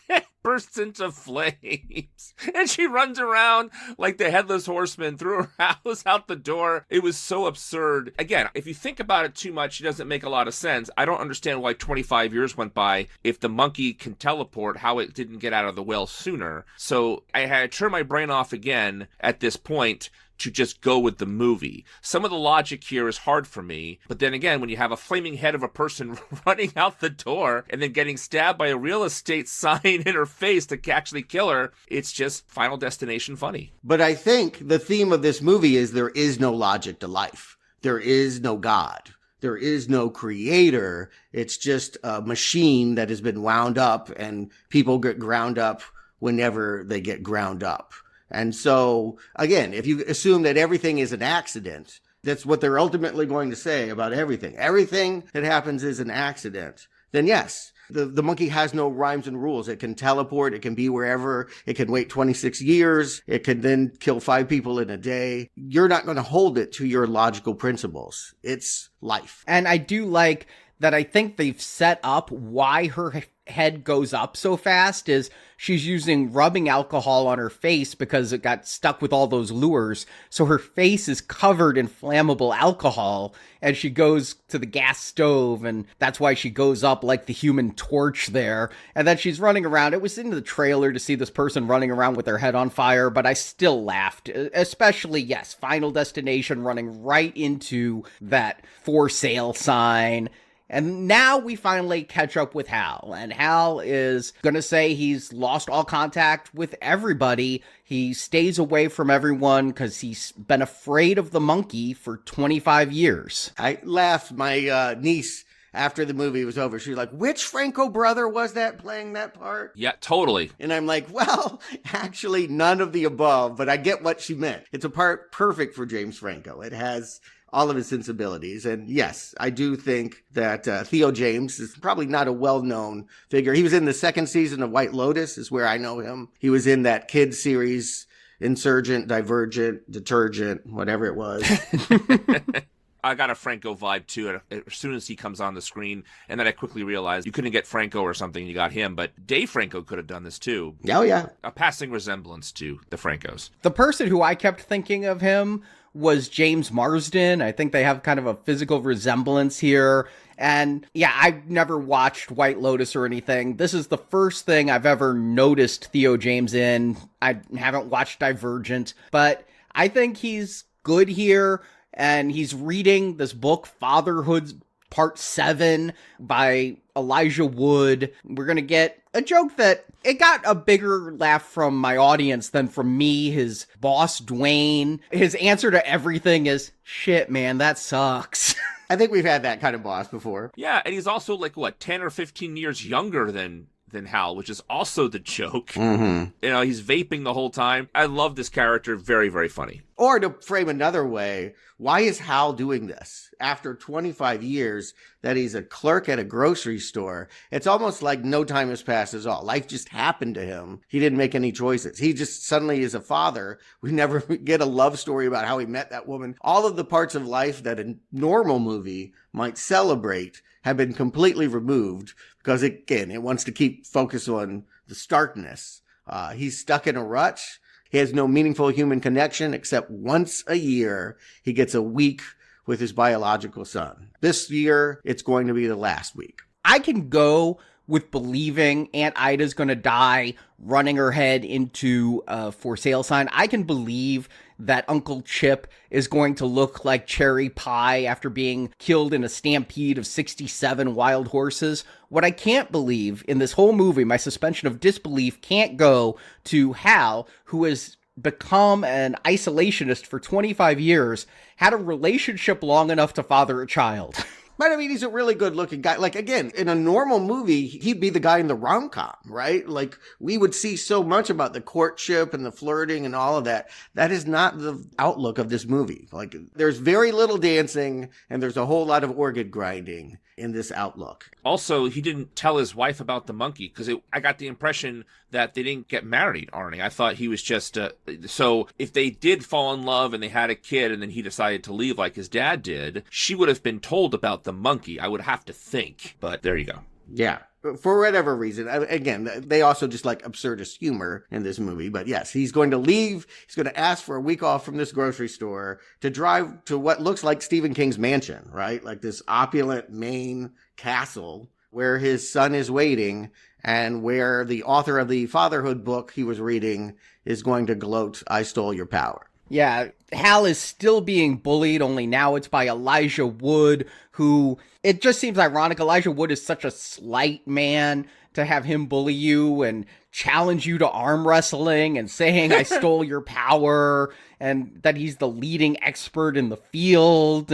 head bursts into flames. And she runs around like the Headless Horseman, threw her house out the door. It was so absurd. Again, if you think about it too much, it doesn't make a lot of sense. I don't understand why 25 years went by. If the monkey can teleport, how it didn't get out of the well sooner. So I had to turn my brain off again at this point to just go with the movie. Some of the logic here is hard for me, but then again, when you have a flaming head of a person running out the door and then getting stabbed by a real estate sign in her face to actually kill her, it's just Final Destination funny. But I think the theme of this movie is there is no logic to life. There is no God. There is no creator. It's just a machine that has been wound up, and people get ground up whenever they get ground up. And so, again, if you assume that everything is an accident, that's what they're ultimately going to say about everything. Everything that happens is an accident. Then yes, the monkey has no rhymes and rules. It can teleport. It can be wherever. It can wait 26 years. It can then kill 5 people in a day. You're not going to hold it to your logical principles. It's life. And I do like that. I think they've set up why her head goes up so fast is she's using rubbing alcohol on her face because it got stuck with all those lures. So her face is covered in flammable alcohol and she goes to the gas stove, and that's why she goes up like the Human Torch there. And then she's running around. It was in the trailer to see this person running around with their head on fire, but I still laughed. Especially, yes, Final Destination running right into that for sale sign. And now we finally catch up with Hal, and Hal is going to say he's lost all contact with everybody. He stays away from everyone because he's been afraid of the monkey for 25 years. I laughed. My niece, after the movie was over, she was like, which Franco brother was that playing that part? Yeah, totally. And I'm like, well, actually none of the above, but I get what she meant. It's a part perfect for James Franco. It has all of his sensibilities. And yes, I do think that Theo James is probably not a well-known figure. He was in the second season of White Lotus is where I know him. He was in that kids series, Insurgent, Divergent, Detergent, whatever it was. I got a Franco vibe too as soon as he comes on the screen, and then I quickly realized you couldn't get Franco or something, you got him, but Dave Franco could have done this too. Oh, yeah. A passing resemblance to the Francos. The person who I kept thinking of him was James Marsden. I think they have kind of a physical resemblance here. And yeah, I've never watched White Lotus or anything. This is the first thing I've ever noticed Theo James in. I haven't watched Divergent, but I think he's good here. And he's reading this book, Fatherhood Part 7 by Elijah Wood. We're going to get a joke that it got a bigger laugh from my audience than from me, his boss, Dwayne. His answer to everything is, shit, man, that sucks. I think we've had that kind of boss before. Yeah, and he's also like, 10 or 15 years younger than Hal, which is also the joke. Mm-hmm. You know, he's vaping the whole time. I love this character. Very, very funny. Or to frame another way, why is Hal doing this? After 25 years that he's a clerk at a grocery store, it's almost like no time has passed at all. Life just happened to him. He didn't make any choices. He just suddenly is a father. We never get a love story about how he met that woman. All of the parts of life that a normal movie might celebrate have been completely removed because, again, it wants to keep focus on the starkness. He's stuck in a rut. He has no meaningful human connection except once a year he gets a week with his biological son. This year, it's going to be the last week. I can go with believing Aunt Ida's going to die running her head into a for sale sign. I can believe that Uncle Chip is going to look like cherry pie after being killed in a stampede of 67 wild horses. What I can't believe in this whole movie, my suspension of disbelief can't go to Hal, who has become an isolationist for 25 years, had a relationship long enough to father a child. But I mean, he's a really good looking guy. Like, again, in a normal movie, he'd be the guy in the rom-com, right? Like, we would see so much about the courtship and the flirting and all of that. That is not the outlook of this movie. Like, there's very little dancing and there's a whole lot of organ grinding in this outlook. Also, he didn't tell his wife about the monkey because I got the impression that they didn't get married, Arnie. I thought he was just, so if they did fall in love and they had a kid and then he decided to leave like his dad did, she would have been told about the monkey, I would have to think. But there you go. Yeah. For whatever reason, again, they also just like absurdist humor in this movie. But yes, he's going to leave. He's going to ask for a week off from this grocery store to drive to what looks like Stephen King's mansion, right? Like this opulent Maine castle where his son is waiting and where the author of the fatherhood book he was reading is going to gloat, I stole your power. Yeah, Hal is still being bullied, only now it's by Elijah Wood, who, it just seems ironic. Elijah Wood is such a slight man to have him bully you and challenge you to arm wrestling and saying, I stole your power, and that he's the leading expert in the field.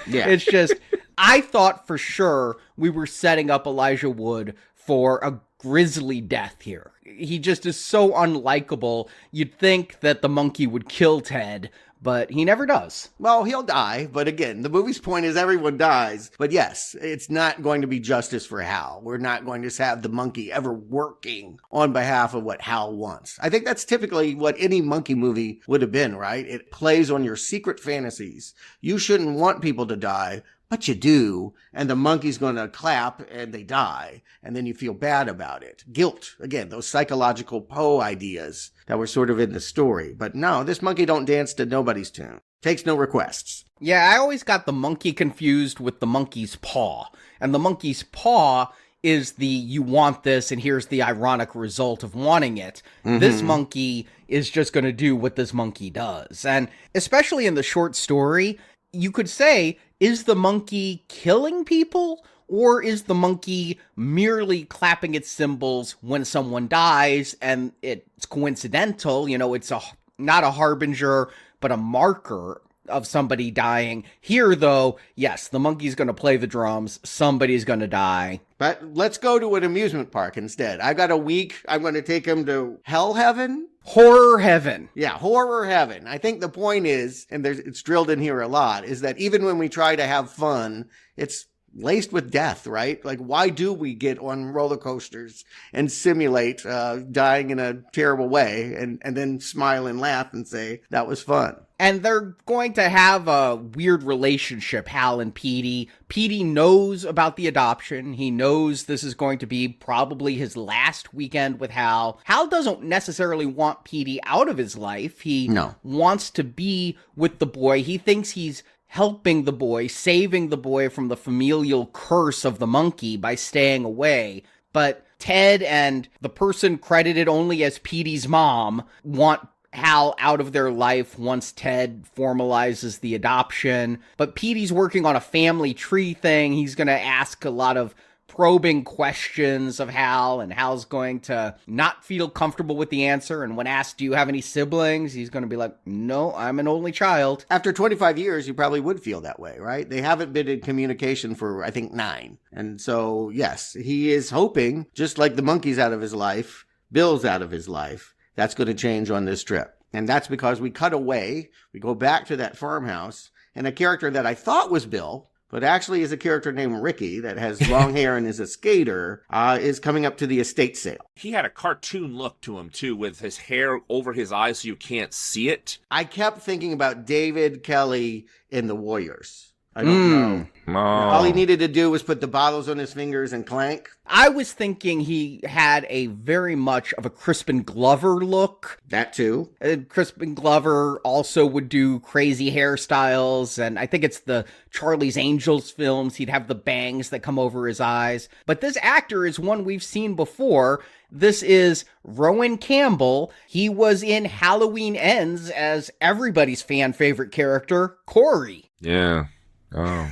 Yeah. It's just, I thought for sure we were setting up Elijah Wood for a grisly death here. He just is so unlikable. You'd think that the monkey would kill Ted, but he never does. Well, he'll die, but again, the movie's point is everyone dies. But yes, it's not going to be justice for Hal. We're not going to have the monkey ever working on behalf of what Hal wants. I think that's typically what any monkey movie would have been, right? It plays on your secret fantasies. You shouldn't want people to die, but you do, and the monkey's going to clap and they die, and then you feel bad about it. Guilt, again, those psychological Poe ideas that were sort of in the story. But no, this monkey don't dance to nobody's tune. Takes no requests. Yeah, I always got the monkey confused with the monkey's paw. And the monkey's paw is the you want this and here's the ironic result of wanting it. This monkey is just going to do what this monkey does. And especially in the short story, you could say, is the monkey killing people? Or is the monkey merely clapping its cymbals when someone dies and it's coincidental? You know, it's not a harbinger, but a marker of somebody dying. Here, though, yes, the monkey's going to play the drums. Somebody's going to die. But let's go to an amusement park instead. I've got a week. I'm going to take him to Hell Heaven. Horror heaven. Yeah, horror heaven. I think the point is, and it's drilled in here a lot, is that even when we try to have fun, it's laced with death, right? Like, why do we get on roller coasters and simulate dying in a terrible way and then smile and laugh and say, that was fun? And they're going to have a weird relationship, Hal and Petey. Petey knows about the adoption. He knows this is going to be probably his last weekend with Hal. Hal doesn't necessarily want Petey out of his life. He wants to be with the boy. He thinks he's helping the boy, saving the boy from the familial curse of the monkey by staying away. But Ted and the person credited only as Petey's mom want Hal out of their life once Ted formalizes the adoption. But Petey's working on a family tree thing. He's going to ask a lot of probing questions of Hal, and Hal's going to not feel comfortable with the answer. And when asked, do you have any siblings? He's going to be like, no, I'm an only child. After 25 years, you probably would feel that way, right? They haven't been in communication for, I think, 9. And so, yes, he is hoping, just like the monkey's out of his life, Bill's out of his life, that's going to change on this trip. And that's because we cut away, we go back to that farmhouse, and a character that I thought was Bill, but actually is a character named Ricky that has long hair and is a skater, is coming up to the estate sale. He had a cartoon look to him, too, with his hair over his eyes so you can't see it. I kept thinking about David Kelly in The Warriors. I don't know. Oh. All he needed to do was put the bottles on his fingers and clank. I was thinking he had a very much of a Crispin Glover look. That too. Crispin Glover also would do crazy hairstyles, and I think it's the Charlie's Angels films. He'd have the bangs that come over his eyes. But this actor is one we've seen before. This is Rowan Campbell. He was in Halloween Ends as everybody's fan favorite character, Corey. Yeah. Oh.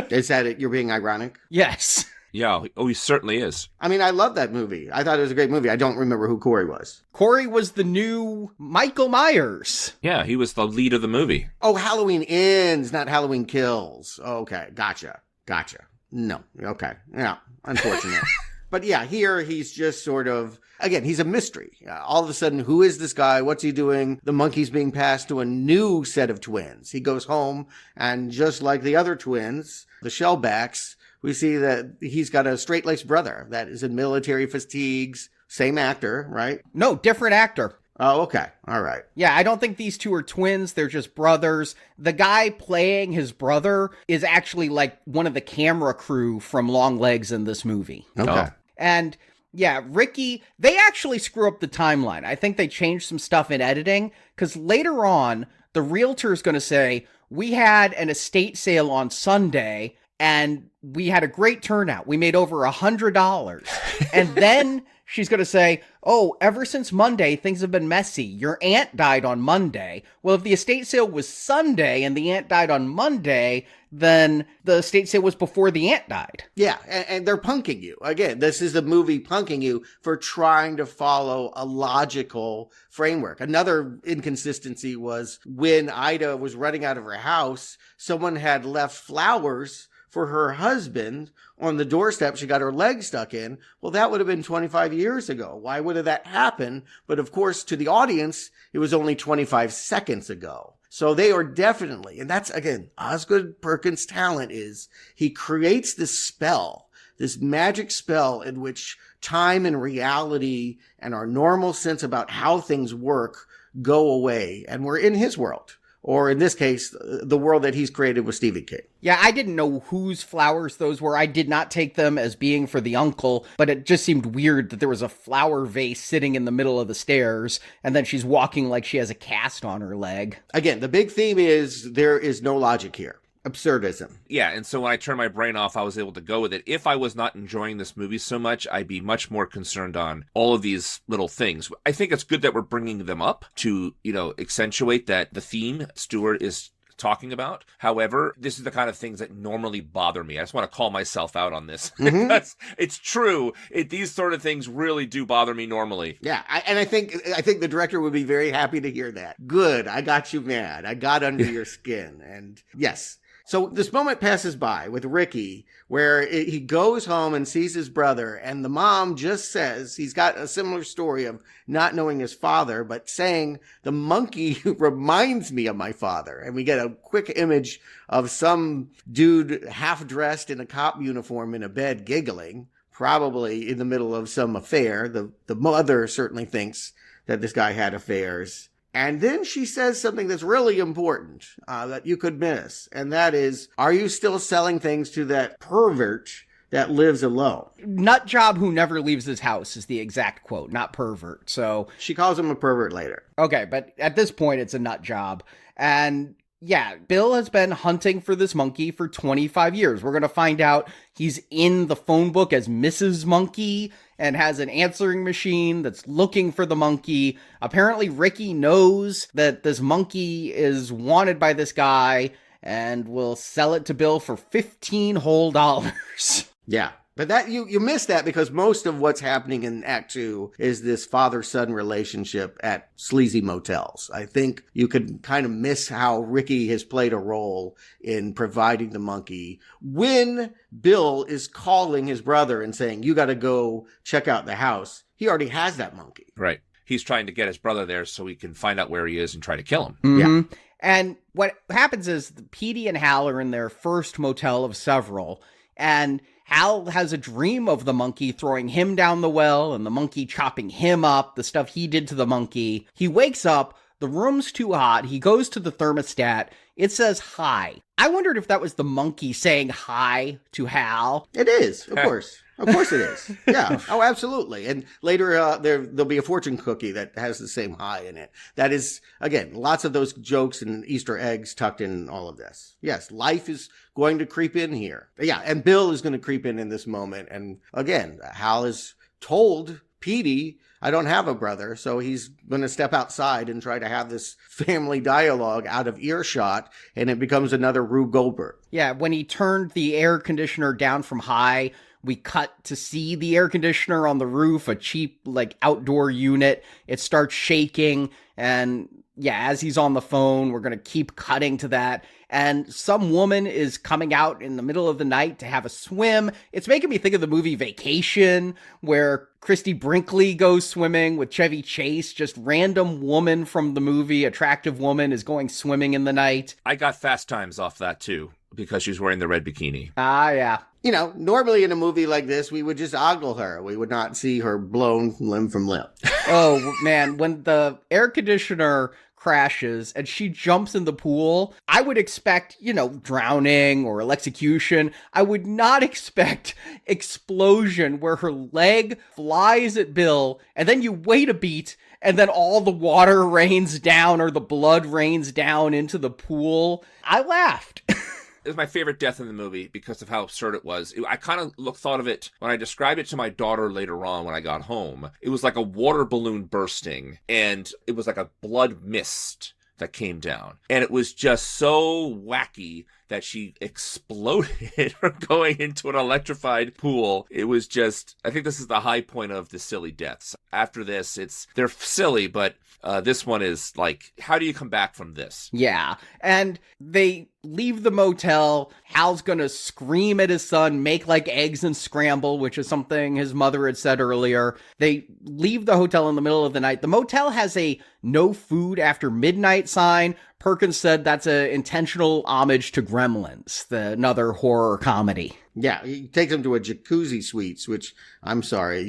Is that it? You're being ironic? Yes. Yeah, he certainly is. I mean, I love that movie. I thought it was a great movie. I don't remember who Corey was. Corey was the new Michael Myers. Yeah, he was the lead of the movie. Oh, Halloween Ends, not Halloween Kills. Okay, gotcha. No, okay. Yeah, unfortunate. But yeah, here he's just sort of, again, he's a mystery. All of a sudden, who is this guy? What's he doing? The monkey's being passed to a new set of twins. He goes home, and just like the other twins, the Shellbacks, we see that he's got a straight-laced brother that is in military fatigues. Same actor, right? No, different actor. Oh, okay. All right. Yeah, I don't think these two are twins. They're just brothers. The guy playing his brother is actually like one of the camera crew from Longlegs in this movie. Okay. Oh. And yeah, Ricky, they actually screw up the timeline. I think they changed some stuff in editing, because later on, the realtor is going to say, we had an estate sale on Sunday, and we had a great turnout. We made over $100. And then she's going to say, oh, ever since Monday, things have been messy. Your aunt died on Monday. Well, if the estate sale was Sunday and the aunt died on Monday, then the estate sale was before the aunt died. Yeah, and they're punking you. Again, this is the movie punking you for trying to follow a logical framework. Another inconsistency was when Ida was running out of her house, someone had left flowers for her husband on the doorstep. She got her leg stuck in. Well, that would have been 25 years ago. Why would have that happened? But of course, to the audience, it was only 25 seconds ago. So they are definitely, and that's, again, Osgood Perkins' talent is he creates this spell, this magic spell in which time and reality and our normal sense about how things work go away. And we're in his world. or in this case, the world that he's created with Stephen King. Yeah, I didn't know whose flowers those were. I did not take them as being for the uncle, but it just seemed weird that there was a flower vase sitting in the middle of the stairs, and then she's walking like she has a cast on her leg. Again, the big theme is there is no logic here. Absurdism. Yeah, and so when I turned my brain off, I was able to go with it. If I was not enjoying this movie so much, I'd be much more concerned on all of these little things. I think it's good that we're bringing them up to, accentuate that the theme Stuart is talking about. However, this is the kind of things that normally bother me. I just want to call myself out on this. Because it's true. These sort of things really do bother me normally. Yeah, I think the director would be very happy to hear that. Good, I got you mad. I got under your skin. And yes. So this moment passes by with Ricky where he goes home and sees his brother, and the mom just says he's got a similar story of not knowing his father, but saying the monkey reminds me of my father. And we get a quick image of some dude half dressed in a cop uniform in a bed giggling, probably in the middle of some affair. The mother certainly thinks that this guy had affairs. And then she says something that's really important that you could miss. And that is, are you still selling things to that pervert that lives alone? Nut job who never leaves his house is the exact quote, not pervert. So she calls him a pervert later. Okay, but at this point, it's a nut job. And yeah, Bill has been hunting for this monkey for 25 years. We're going to find out he's in the phone book as Mrs. Monkey and has an answering machine that's looking for the monkey. Apparently, Ricky knows that this monkey is wanted by this guy and will sell it to Bill for $15 whole. Yeah. But that you miss that because most of what's happening in Act 2 is this father-son relationship at sleazy motels. I think you could kind of miss how Ricky has played a role in providing the monkey when Bill is calling his brother and saying, you got to go check out the house. He already has that monkey. Right. He's trying to get his brother there so he can find out where he is and try to kill him. Mm-hmm. Yeah. And what happens is Petey and Hal are in their first motel of several, and Hal has a dream of the monkey throwing him down the well and the monkey chopping him up, the stuff he did to the monkey. He wakes up, the room's too hot, he goes to the thermostat, it says hi. I wondered if that was the monkey saying hi to Hal. It is, of course. Of course it is. Yeah. Oh, absolutely. And later there'll be a fortune cookie that has the same hi in it. That is, again, lots of those jokes and Easter eggs tucked in all of this. Yes, life is going to creep in here. Yeah, and Bill is going to creep in this moment. And again, Hal has told Petey, I don't have a brother, so he's going to step outside and try to have this family dialogue out of earshot, and it becomes another Rube Goldberg. Yeah, when he turned the air conditioner down from high, we cut to see the air conditioner on the roof, a cheap, outdoor unit. It starts shaking, and yeah, as he's on the phone, we're going to keep cutting to that. And some woman is coming out in the middle of the night to have a swim. It's making me think of the movie Vacation, where Christy Brinkley goes swimming with Chevy Chase. Just random woman from the movie, attractive woman, is going swimming in the night. I got Fast Times off that, too, because she's wearing the red bikini. Ah, yeah. You know, normally in a movie like this, we would just ogle her. We would not see her blown limb from limb. Oh, man. When the air conditioner crashes and she jumps in the pool, I would expect, drowning or electrocution. I would not expect explosion where her leg flies at Bill and then you wait a beat and then all the water rains down or the blood rains down into the pool. I laughed. It was my favorite death in the movie because of how absurd it was. I kind of thought of it when I described it to my daughter later on when I got home. It was like a water balloon bursting, and it was like a blood mist that came down. And it was just so wacky that she exploded from going into an electrified pool. It was just, I think this is the high point of the silly deaths. After this, they're silly, but this one is like, how do you come back from this? Yeah. And they leave the motel. Hal's gonna scream at his son, make like eggs and scramble, which is something his mother had said earlier. They leave the hotel in the middle of the night. The motel has a no food after midnight sign. Perkins said that's an intentional homage to Gremlins, another horror comedy. Yeah, he takes him to a jacuzzi suites, which, I'm sorry,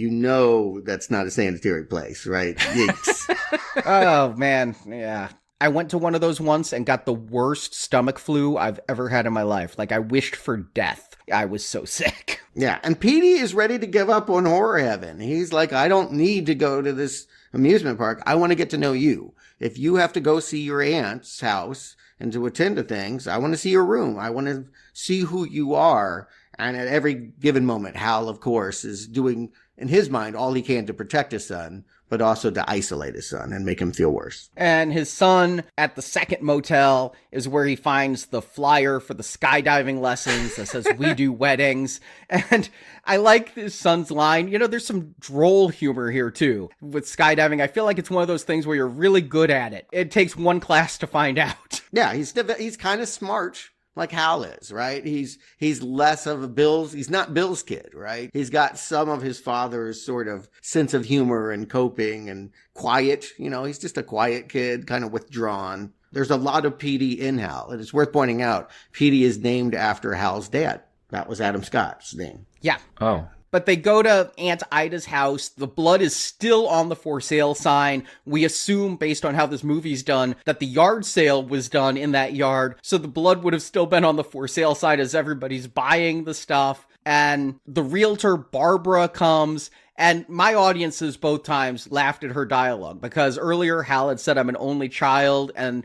that's not a sanitary place, right? Yikes. Oh, man, yeah. I went to one of those once and got the worst stomach flu I've ever had in my life. Like, I wished for death. I was so sick. Yeah, and Petey is ready to give up on horror heaven. He's like, I don't need to go to this amusement park. I want to get to know you. If you have to go see your aunt's house and to attend to things, I want to see your room. I want to see who you are. And at every given moment, Hal, of course, is doing, in his mind, all he can to protect his son, but also to isolate his son and make him feel worse. And his son at the second motel is where he finds the flyer for the skydiving lessons that says, "We do weddings." And I like his son's line. You know, there's some droll humor here too with skydiving. I feel like it's one of those things where you're really good at it. It takes one class to find out. Yeah, he's kind of smart. Like Hal is, right? He's less of he's not Bill's kid, right? He's got some of his father's sort of sense of humor and coping and quiet, he's just a quiet kid, kind of withdrawn. There's a lot of Petey in Hal. And it's worth pointing out, Petey is named after Hal's dad. That was Adam Scott's name. Yeah. Oh. But they go to Aunt Ida's house. The blood is still on the for sale sign. We assume, based on how this movie's done, that the yard sale was done in that yard. So the blood would have still been on the for sale sign as everybody's buying the stuff. And the realtor, Barbara, comes. And my audiences both times laughed at her dialogue because earlier Hal had said, "I'm an only child." And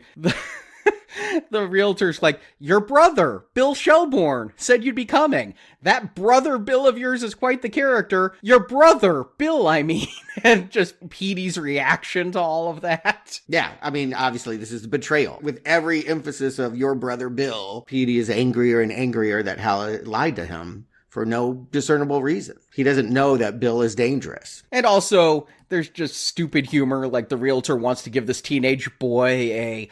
the realtor's like, "Your brother, Bill Shelbourne, said you'd be coming. That brother Bill of yours is quite the character. Your brother, Bill, I mean." And just Petey's reaction to all of that. Yeah, I mean, obviously this is betrayal. With every emphasis of your brother Bill, Petey is angrier and angrier that Hal lied to him for no discernible reason. He doesn't know that Bill is dangerous. And also, there's just stupid humor, like the realtor wants to give this teenage boy a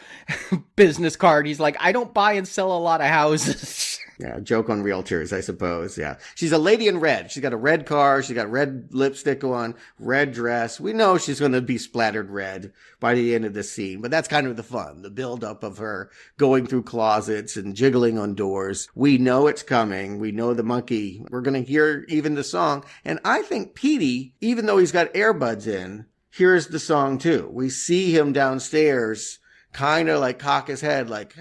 business card. He's like, "I don't buy and sell a lot of houses." Yeah, joke on realtors, I suppose. Yeah. She's a lady in red. She's got a red car. She's got red lipstick on, red dress. We know she's going to be splattered red by the end of this scene, but that's kind of the fun, the buildup of her going through closets and jiggling on doors. We know it's coming. We know the monkey. We're going to hear even the song. And I think Petey, even though he's got earbuds in, hears the song too. We see him downstairs kind of like cock his head like,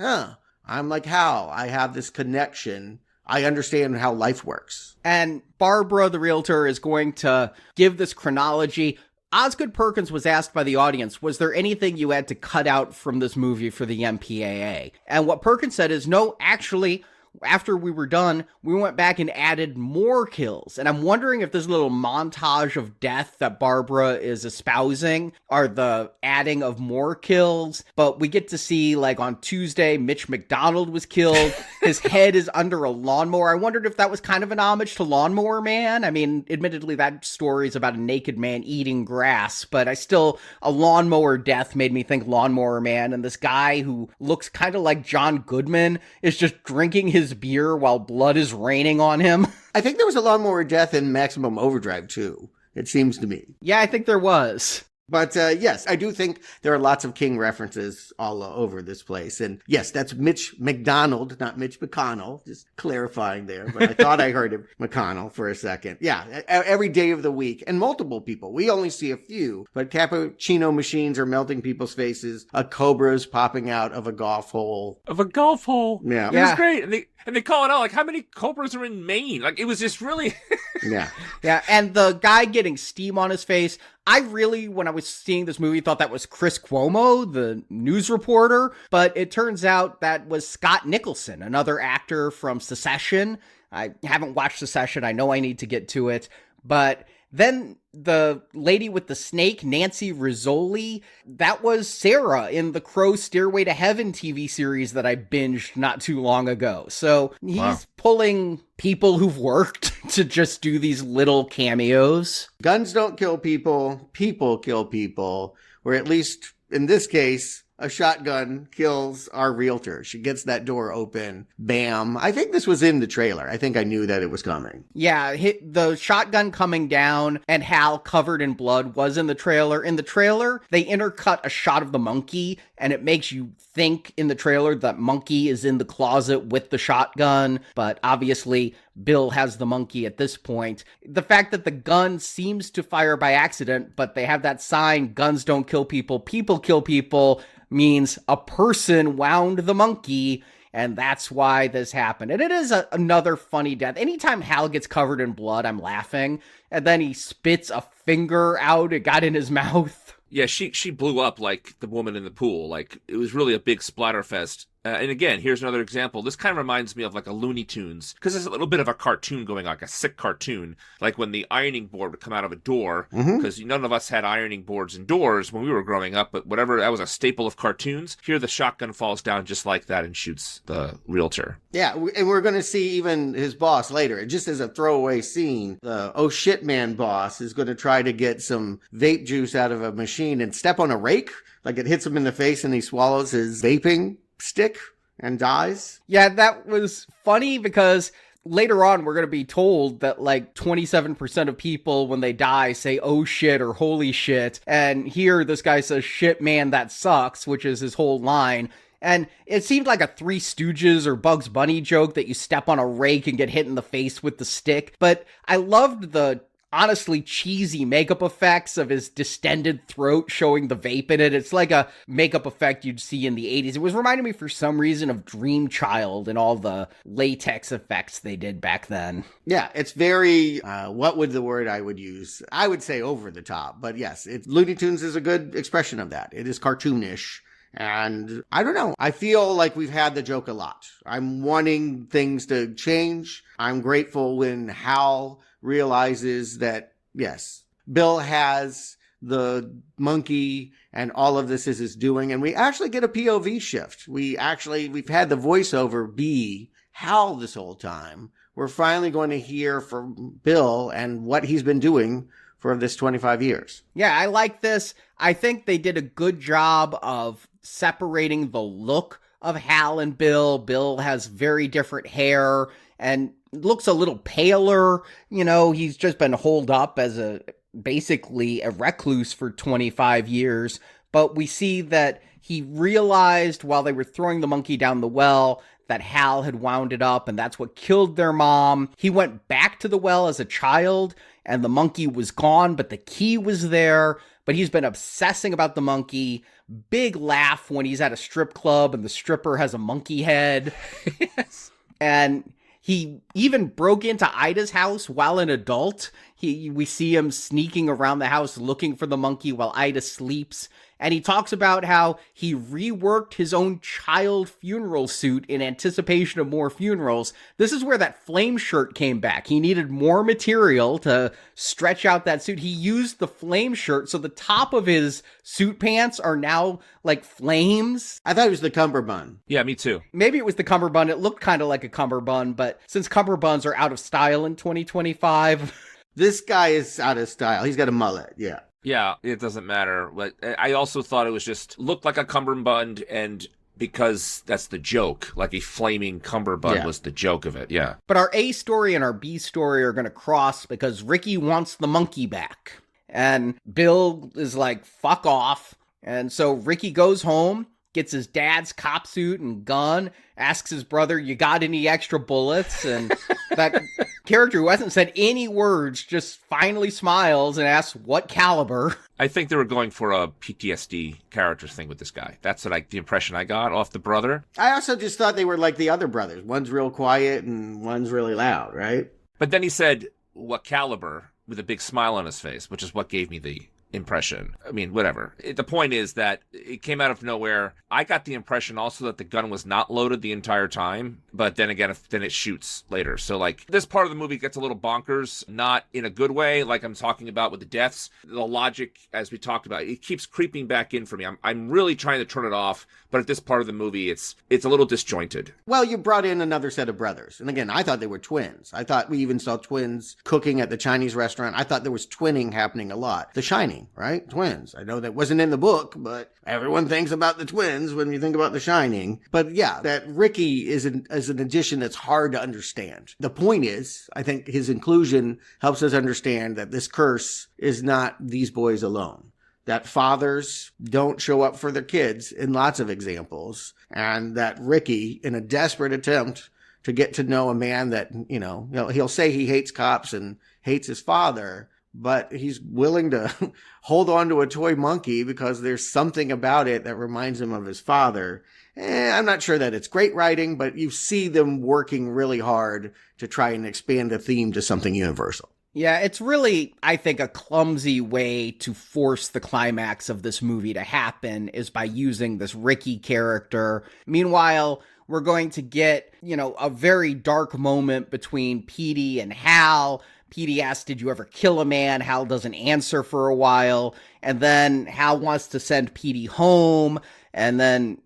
I'm like Hal. I have this connection. I understand how life works. And Barbara, the realtor, is going to give this chronology. Osgood Perkins was asked by the audience, was there anything you had to cut out from this movie for the MPAA? And what Perkins said is, no, actually, after we were done, we went back and added more kills. And I'm wondering if this little montage of death that Barbara is espousing are the adding of more kills. But we get to see, like, on Tuesday, Mitch McDonald was killed. His head is under a lawnmower. I wondered if that was kind of an homage to Lawnmower Man. I mean, admittedly, that story is about a naked man eating grass, but a lawnmower death made me think Lawnmower Man. And this guy who looks kind of like John Goodman is just drinking his beer while blood is raining on him. I think there was a lawnmower death in Maximum Overdrive too, it seems to me. Yeah, I think there was. But yes, I do think there are lots of King references all over this place. And yes, that's Mitch McDonald, not Mitch McConnell. Just clarifying there. But I thought I heard him McConnell for a second. Yeah, every day of the week. And multiple people. We only see a few. But cappuccino machines are melting people's faces. A cobra's popping out of a golf hole. Yeah. It was great. And they call it out, like, how many cobras are in Maine? Like, it was just really... Yeah. Yeah, and the guy getting steam on his face, I really, when I was seeing this movie, thought that was Chris Cuomo, the news reporter, but it turns out that was Scott Nicholson, another actor from Succession. I haven't watched Succession, I know I need to get to it, but then the lady with the snake, Nancy Rizzoli, that was Sarah in the Crow Stairway to Heaven TV series that I binged not too long ago. So he's pulling people who've worked to just do these little cameos. Guns don't kill people, people kill people, or at least in this case, a shotgun kills our realtor. She gets that door open. Bam. I think this was in the trailer. I think I knew that it was coming. Yeah, the shotgun coming down and Hal covered in blood was in the trailer. In the trailer, they intercut a shot of the monkey, and it makes you think in the trailer that monkey is in the closet with the shotgun. But obviously, Bill has the monkey at this point. The fact that the gun seems to fire by accident, but they have that sign, guns don't kill people, people kill people, means a person wound the monkey, and that's why this happened. And it is another funny death. Anytime Hal gets covered in blood, I'm laughing, and then he spits a finger out, it got in his mouth. Yeah, she blew up like the woman in the pool. Like, it was really a big splatterfest. And again, here's another example. This kind of reminds me of like a Looney Tunes, because there's a little bit of a cartoon going on, like a sick cartoon, like when the ironing board would come out of a door, because none of us had ironing boards indoors when we were growing up, but whatever, that was a staple of cartoons. Here, the shotgun falls down just like that and shoots the realtor. Yeah, and we're going to see even his boss later. Just as a throwaway scene, the oh shit man boss is going to try to get some vape juice out of a machine and step on a rake, like it hits him in the face and he swallows his vaping stick and dies. Yeah, that was funny because later on we're going to be told that like 27% of people when they die say oh shit or holy shit, and here this guy says shit man that sucks, which is his whole line. And it seemed like a Three Stooges or Bugs Bunny joke that you step on a rake and get hit in the face with the stick, but I loved the honestly cheesy makeup effects of his distended throat showing the vape in it. It's like a makeup effect you'd see in the 80s. It was reminding me for some reason of Dream Child and all the latex effects they did back then. Yeah, it's very, what would the word I would use? I would say over the top, but yes, Looney Tunes is a good expression of that. It is cartoonish. And I don't know. I feel like we've had the joke a lot. I'm wanting things to change. I'm grateful when Hal realizes that, yes, Bill has the monkey and all of this is his doing. And we actually get a POV shift. We've had the voiceover be Hal this whole time. We're finally going to hear from Bill and what he's been doing for this 25 years. Yeah, I like this. I think they did a good job of separating the look of Hal and Bill. Bill has very different hair and looks a little paler. You know, he's just been holed up as basically a recluse for 25 years. But we see that he realized while they were throwing the monkey down the well that Hal had wound it up, and that's what killed their mom. He went back to the well as a child, and the monkey was gone, but the key was there. But he's been obsessing about the monkey. Big laugh when he's at a strip club and the stripper has a monkey head. Yes. And he even broke into Ida's house while an adult. We see him sneaking around the house looking for the monkey while Ida sleeps. And he talks about how he reworked his own child funeral suit in anticipation of more funerals. This is where that flame shirt came back. He needed more material to stretch out that suit. He used the flame shirt, so the top of his suit pants are now like flames. I thought it was the cummerbund. Yeah, me too. Maybe it was the cummerbund. It looked kind of like a cummerbund, but since cummerbunds are out of style in 2025... This guy is out of style. He's got a mullet, yeah. Yeah, it doesn't matter. But I also thought it was just looked like a cummerbund, and because that's the joke, like a flaming cummerbund was the joke of it, yeah. But our A story and our B story are going to cross because Ricky wants the monkey back. And Bill is like, fuck off. And so Ricky goes home, gets his dad's cop suit and gun, asks his brother, you got any extra bullets? And that character who hasn't said any words just finally smiles and asks what caliber. I think they were going for a PTSD character thing with this guy. That's the impression I got off the brother. I also just thought they were like the other brothers. One's real quiet and one's really loud, right? But then he said, what caliber, with a big smile on his face, which is what gave me the impression. I mean, whatever. The point is that it came out of nowhere. I got the impression also that the gun was not loaded the entire time, but then again, then it shoots later. So like this part of the movie gets a little bonkers, not in a good way, like I'm talking about with the deaths. The logic, as we talked about, it keeps creeping back in for me. I'm really trying to turn it off, but at this part of the movie, it's a little disjointed. Well, you brought in another set of brothers. And again, I thought they were twins. I thought we even saw twins cooking at the Chinese restaurant. I thought there was twinning happening a lot. The Shining, right? Twins. I know that wasn't in the book, but everyone thinks about the twins when you think about The Shining. But yeah, that Ricky is an addition that's hard to understand. The point is, I think his inclusion helps us understand that this curse is not these boys alone. That fathers don't show up for their kids in lots of examples, and that Ricky, in a desperate attempt to get to know a man that, he'll say he hates cops and hates his father, but he's willing to hold on to a toy monkey because there's something about it that reminds him of his father. I'm not sure that it's great writing, but you see them working really hard to try and expand the theme to something universal. Yeah, it's really, I think, a clumsy way to force the climax of this movie to happen is by using this Ricky character. Meanwhile, we're going to get, a very dark moment between Petey and Hal. Petey asks, did you ever kill a man? Hal doesn't answer for a while. And then Hal wants to send Petey home. And then,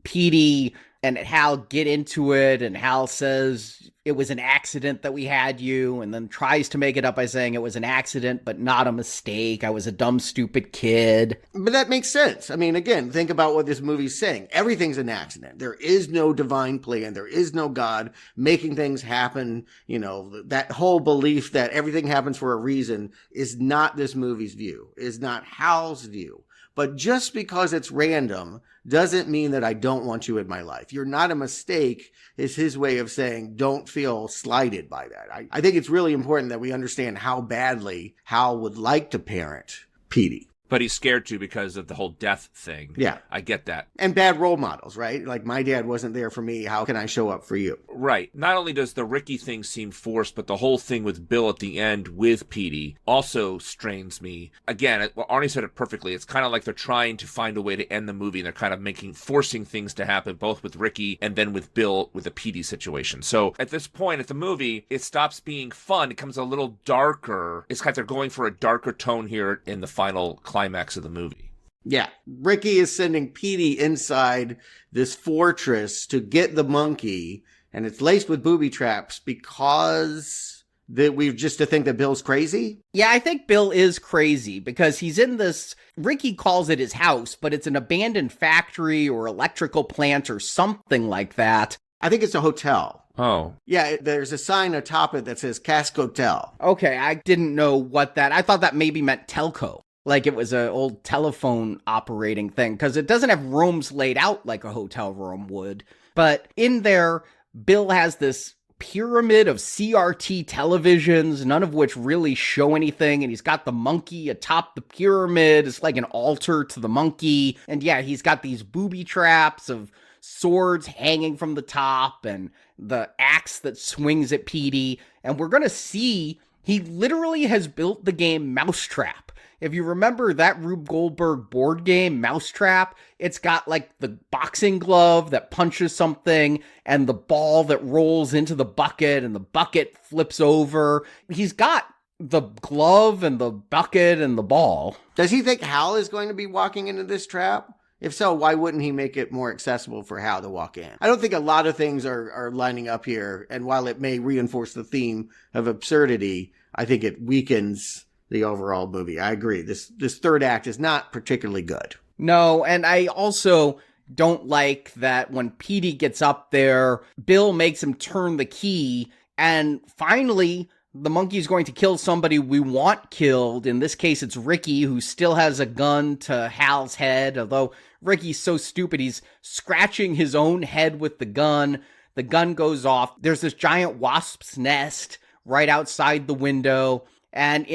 Petey and Hal get into it, and Hal says it was an accident that we had you, and then tries to make it up by saying it was an accident, but not a mistake. I was a dumb, stupid kid. But that makes sense. I mean, again, think about what this movie's saying. Everything's an accident. There is no divine plan. There is no God making things happen. That whole belief that everything happens for a reason is not this movie's view, is not Hal's view. But just because it's random doesn't mean that I don't want you in my life. You're not a mistake is his way of saying don't feel slighted by that. I think it's really important that we understand how badly Hal would like to parent Petey. But he's scared to because of the whole death thing. Yeah. I get that. And bad role models, right? Like, my dad wasn't there for me. How can I show up for you? Right. Not only does the Ricky thing seem forced, but the whole thing with Bill at the end with Petey also strains me. Again, Arnie said it perfectly. It's kind of like they're trying to find a way to end the movie, and they're kind of forcing things to happen, both with Ricky and then with Bill with the Petey situation. So at this point at the movie, it stops being fun. It becomes a little darker. It's like they're going for a darker tone here in the final climax of the movie. Yeah. Ricky is sending Petey inside this fortress to get the monkey, and it's laced with booby traps because we've just to think that Bill's crazy? Yeah, I think Bill is crazy because he's in this, Ricky calls it his house, but it's an abandoned factory or electrical plant or something like that. I think it's a hotel. Oh. Yeah, there's a sign atop it that says Cask Hotel. Okay, I didn't know what that, I thought that maybe meant telco. Like it was an old telephone operating thing, because it doesn't have rooms laid out like a hotel room would. But in there, Bill has this pyramid of CRT televisions, none of which really show anything, and he's got the monkey atop the pyramid. It's like an altar to the monkey. And yeah, he's got these booby traps of swords hanging from the top and the axe that swings at Petey. And we're going to see he literally has built the game Mousetrap. If you remember that Rube Goldberg board game, Mousetrap, it's got like the boxing glove that punches something and the ball that rolls into the bucket and the bucket flips over. He's got the glove and the bucket and the ball. Does he think Hal is going to be walking into this trap? If so, why wouldn't he make it more accessible for Hal to walk in? I don't think a lot of things are lining up here. And while it may reinforce the theme of absurdity, I think it weakens the overall movie. I agree. This third act is not particularly good. No, and I also don't like that when Petey gets up there, Bill makes him turn the key, and finally the monkey's going to kill somebody we want killed. In this case, it's Ricky, who still has a gun to Hal's head, although Ricky's so stupid, he's scratching his own head with the gun. The gun goes off. There's this giant wasp's nest right outside the window. And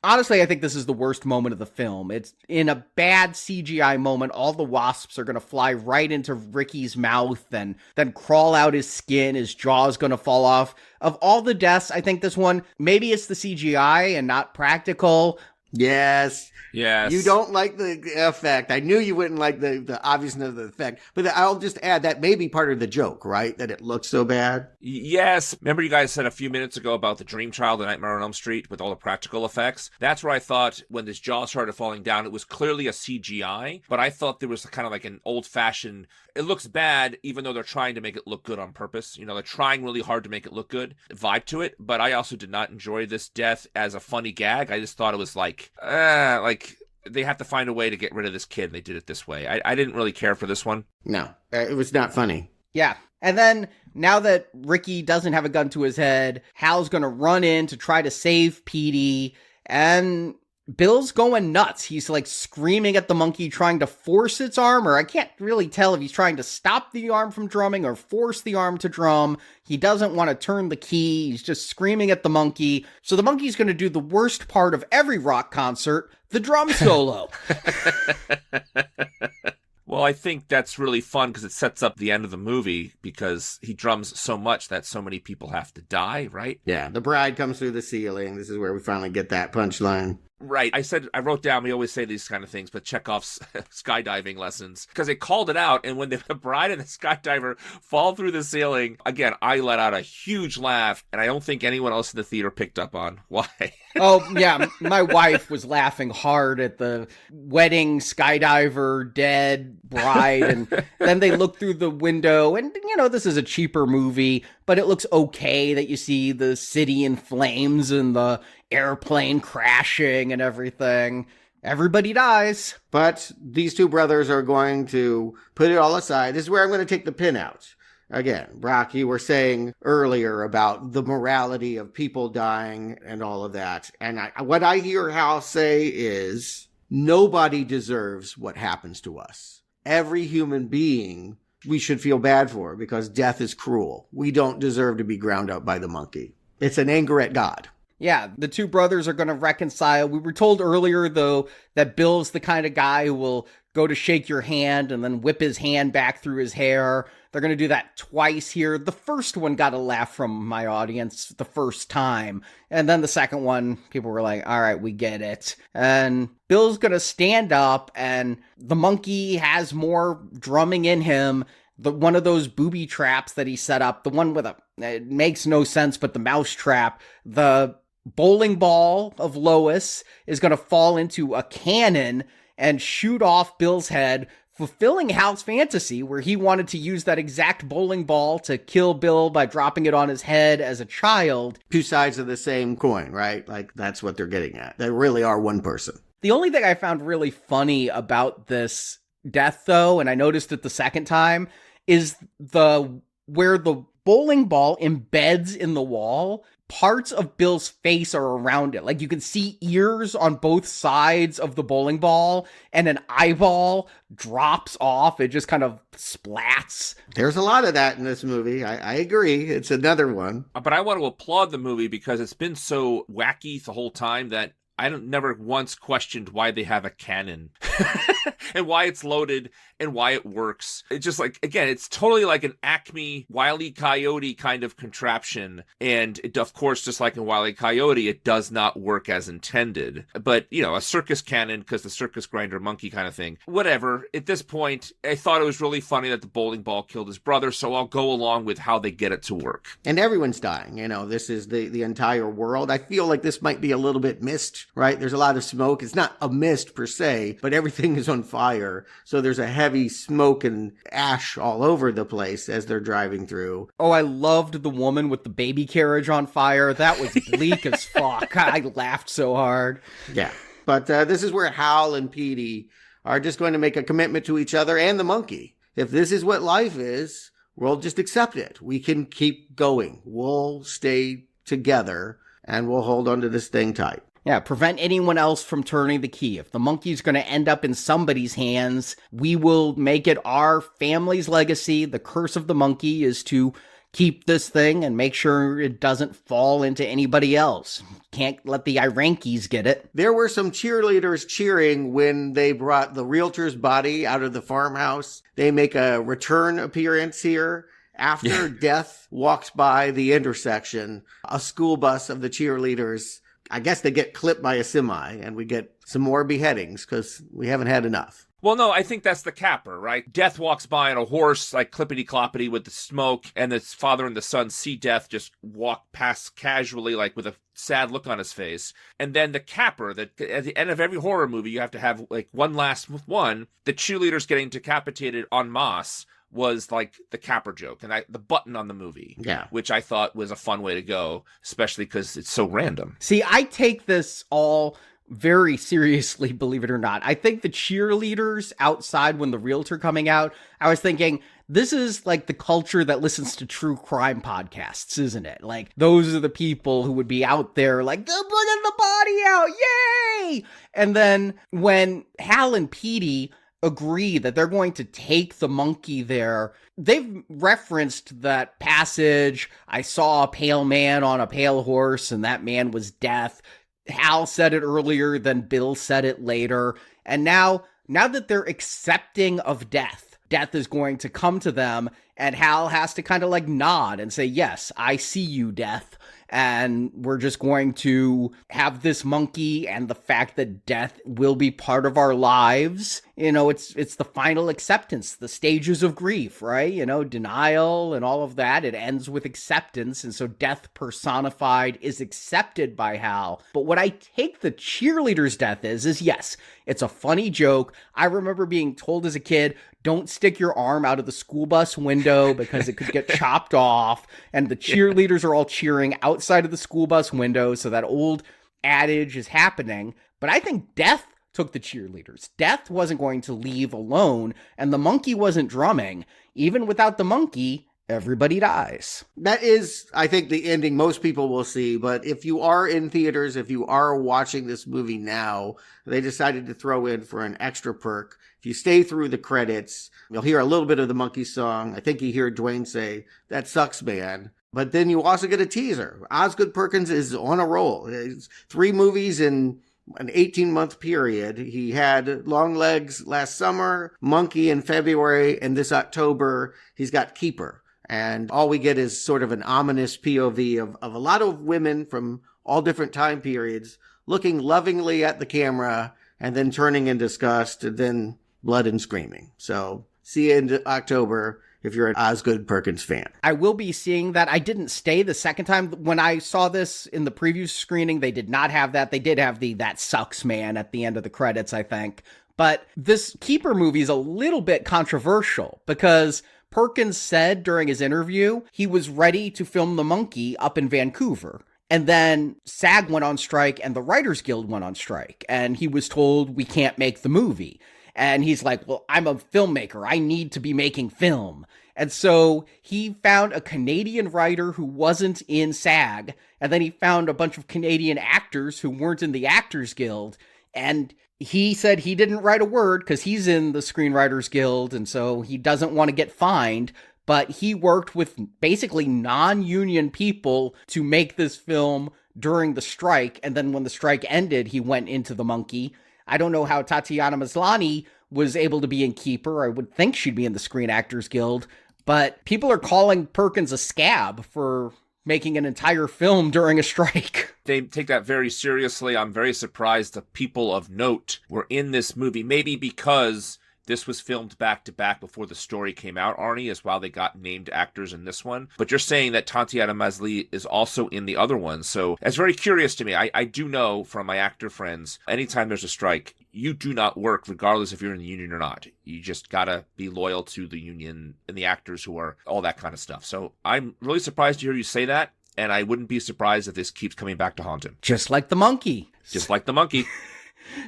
honestly, I think this is the worst moment of the film. It's in a bad CGI moment, all the wasps are going to fly right into Ricky's mouth and then crawl out his skin. His jaw's going to fall off. Of all the deaths, I think this one, maybe it's the CGI and not practical. Yes. Yes. You don't like the effect. I knew you wouldn't like the obviousness of the effect. But I'll just add that may be part of the joke, right? That it looks so bad. Yes. Remember you guys said a few minutes ago about the Dream Child, the Nightmare on Elm Street, with all the practical effects? That's where I thought when this jaw started falling down, it was clearly a CGI, but I thought there was kind of like an old-fashioned, it looks bad even though they're trying to make it look good on purpose. They're trying really hard to make it look good, vibe to it, but I also did not enjoy this death as a funny gag. I just thought it was like they have to find a way to get rid of this kid, and they did it this way. I didn't really care for this one. No, it was not funny. Yeah. And then, now that Ricky doesn't have a gun to his head, Hal's gonna run in to try to save Petey, and Bill's going nuts. He's like screaming at the monkey, trying to force its arm, or I can't really tell if he's trying to stop the arm from drumming or force the arm to drum. He doesn't want to turn the key. He's just screaming at the monkey. So the monkey's going to do the worst part of every rock concert, the drum solo. Well, I think that's really fun because it sets up the end of the movie because he drums so much that so many people have to die, right? Yeah, the bride comes through the ceiling. This is where we finally get that punchline. Right. I wrote down, we always say these kind of things, but Chekhov's skydiving lessons, because they called it out. And when the bride and the skydiver fall through the ceiling, again, I let out a huge laugh, and I don't think anyone else in the theater picked up on why. Oh, yeah. My wife was laughing hard at the wedding skydiver, dead bride. And then they look through the window, and, this is a cheaper movie, but it looks okay that you see the city in flames and the airplane crashing and everything. Everybody dies. But these two brothers are going to put it all aside. This is where I'm going to take the pin out. Again, Brock, you were saying earlier about the morality of people dying and all of that. And what I hear Hal say is, nobody deserves what happens to us. Every human being we should feel bad for because death is cruel. We don't deserve to be ground up by the monkey. It's an anger at God. Yeah, the two brothers are going to reconcile. We were told earlier, though, that Bill's the kind of guy who will go to shake your hand and then whip his hand back through his hair. They're going to do that twice here. The first one got a laugh from my audience the first time. And then the second one, people were like, all right, we get it. And Bill's going to stand up, and the monkey has more drumming in him. One of those booby traps that he set up, the one with it makes no sense, but the mouse trap, the bowling ball of Lotus is going to fall into a cannon and shoot off Bill's head, fulfilling Hal's fantasy where he wanted to use that exact bowling ball to kill Bill by dropping it on his head as a child. Two sides of the same coin, right? Like, that's what they're getting at. They really are one person. The only thing I found really funny about this death, though, and I noticed it the second time, is where the bowling ball embeds in the wall, parts of Bill's face are around it. Like, you can see ears on both sides of the bowling ball, and an eyeball drops off. It just kind of splats. There's a lot of that in this movie. I agree. It's another one. But I want to applaud the movie because it's been so wacky the whole time that I never once questioned why they have a cannon and why it's loaded and why it works. It's just like, again, it's totally like an Acme Wile E. Coyote kind of contraption. And it, of course, just like in Wile E. Coyote, it does not work as intended. But, a circus cannon, because the circus grinder monkey kind of thing. Whatever. At this point, I thought it was really funny that the bowling ball killed his brother, so I'll go along with how they get it to work. And everyone's dying. This is the entire world. I feel like this might be a little bit mist, right? There's a lot of smoke. It's not a mist per se, but everything is on fire. So there's a heavy smoke and ash all over the place as they're driving through. Oh, I loved the woman with the baby carriage on fire. That was bleak as fuck. I laughed so hard. Yeah. But this is where Hal and Petey are just going to make a commitment to each other and the monkey. If this is what life is, we'll just accept it. We can keep going. We'll stay together and we'll hold on to this thing tight. Yeah, prevent anyone else from turning the key. If the monkey's going to end up in somebody's hands, we will make it our family's legacy. The curse of the monkey is to keep this thing and make sure it doesn't fall into anybody else. Can't let the Irankis get it. There were some cheerleaders cheering when they brought the realtor's body out of the farmhouse. They make a return appearance here. After Death walks by the intersection, a school bus of the cheerleaders, I guess they get clipped by a semi, and we get some more beheadings because we haven't had enough. Well, no, I think that's the capper, right? Death walks by on a horse, like clippity-cloppity with the smoke, and the father and the son see Death just walk past casually, like with a sad look on his face. And then the capper, that at the end of every horror movie, you have to have like one last one. The cheerleaders getting decapitated en masse was like the capper joke and the button on the movie, which I thought was a fun way to go, especially because it's so random. See, I take this all very seriously, believe it or not. I think the cheerleaders outside when the reels are coming out, I was thinking, this is like the culture that listens to true crime podcasts, isn't it? Like, those are the people who would be out there like, they're bringing the body out, yay! And then when Hal and Petey agree that they're going to take the monkey there, they've referenced that passage, I saw a pale man on a pale horse, and that man was death. Hal said it earlier, then Bill said it later. And now that they're accepting of death is going to come to them, and Hal has to kind of like nod and say, yes, I see you, Death. And we're just going to have this monkey, and the fact that death will be part of our lives. You know, it's the final acceptance, the stages of grief, right? You know, denial and all of that. It ends with acceptance. And so death personified is accepted by Hal. But what I take the cheerleader's death is yes, it's a funny joke. I remember being told as a kid, don't stick your arm out of the school bus window because it could get chopped off. And the cheerleaders are all cheering outside of the school bus window. So that old adage is happening. But I think death took the cheerleaders. Death wasn't going to leave alone. And the monkey wasn't drumming. Even without the monkey, everybody dies. That is, I think, the ending most people will see. But if you are in theaters, if you are watching this movie now, they decided to throw in for an extra perk. If you stay through the credits, you'll hear a little bit of the monkey song. I think you hear Dwayne say, "That sucks, man." But then you also get a teaser. Osgood Perkins is on a roll. It's 3 movies in an 18-month period. He had Longlegs last summer, Monkey in February, and this October, he's got Keeper. And all we get is sort of an ominous POV of a lot of women from all different time periods looking lovingly at the camera and then turning in disgust and then blood and screaming. So see you in October if you're an Osgood Perkins fan. I will be seeing that. I didn't stay the second time. When I saw this in the preview screening, they did not have that. They did have the "that sucks, man" at the end of the credits, I think. But this Keeper movie is a little bit controversial because Perkins said during his interview he was ready to film The Monkey up in Vancouver. And then SAG went on strike and the Writers Guild went on strike. And he was told, we can't make the movie. And he's like, well, I'm a filmmaker. I need to be making film. And so he found a Canadian writer who wasn't in SAG. And then he found a bunch of Canadian actors who weren't in the Actors Guild. And he said he didn't write a word because he's in the Screenwriters Guild. And so he doesn't want to get fined. But he worked with basically non-union people to make this film during the strike. And then when the strike ended, he went into The Monkey. I don't know how Tatiana Maslany was able to be in Keeper. I would think she'd be in the Screen Actors Guild. But people are calling Perkins a scab for making an entire film during a strike. They take that very seriously. I'm very surprised the people of note were in this movie, maybe because this was filmed back-to-back before the story came out, Arnie, is why they got named actors in this one. But you're saying that Tatiana Maslany is also in the other one. So it's very curious to me. I do know from my actor friends, anytime there's a strike, you do not work regardless if you're in the union or not. You just gotta be loyal to the union and the actors who are all that kind of stuff. So I'm really surprised to hear you say that. And I wouldn't be surprised if this keeps coming back to haunt him. Just like the monkey. Just like the monkey.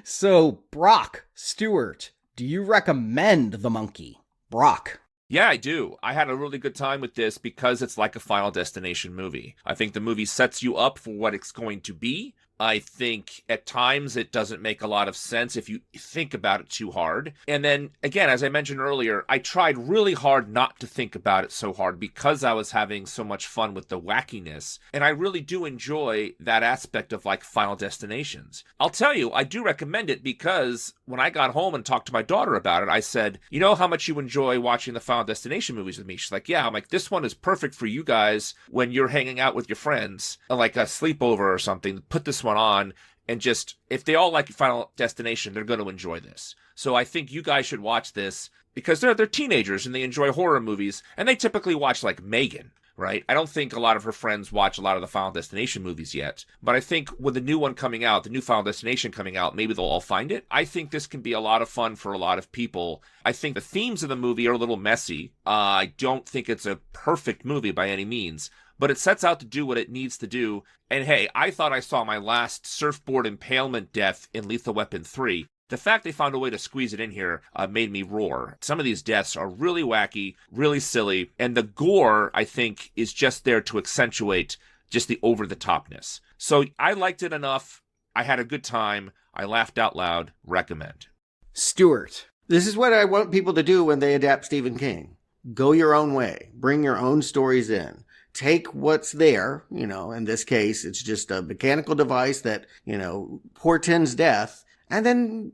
So, Brock, Stuart, do you recommend The Monkey? Brock. Yeah, I do. I had a really good time with this because it's like a Final Destination movie. I think the movie sets you up for what it's going to be. I think at times it doesn't make a lot of sense if you think about it too hard. And then, again, as I mentioned earlier, I tried really hard not to think about it so hard because I was having so much fun with the wackiness. And I really do enjoy that aspect of like Final Destinations. I'll tell you, I do recommend it because when I got home and talked to my daughter about it, I said, you know how much you enjoy watching the Final Destination movies with me? She's like, yeah. I'm like, this one is perfect for you guys when you're hanging out with your friends, like a sleepover or something. Put this one on and just, if they all like Final Destination, they're going to enjoy this. So I think you guys should watch this because they're teenagers and they enjoy horror movies and they typically watch like Megan, right? I don't think a lot of her friends watch a lot of the Final Destination movies yet, but I think with the new one coming out, the new Final Destination coming out, maybe they'll all find it. I think this can be a lot of fun for a lot of people. I think the themes of the movie are a little messy. I don't think it's a perfect movie by any means, but it sets out to do what it needs to do. And hey, I thought I saw my last surfboard impalement death in Lethal Weapon 3. The fact they found a way to squeeze it in here made me roar. Some of these deaths are really wacky, really silly, and the gore, I think, is just there to accentuate just the over-the-topness. So I liked it enough. I had a good time. I laughed out loud. Recommend. Stuart. This is what I want people to do when they adapt Stephen King. Go your own way. Bring your own stories in. Take what's there, in this case, it's just a mechanical device that, portends death. And then,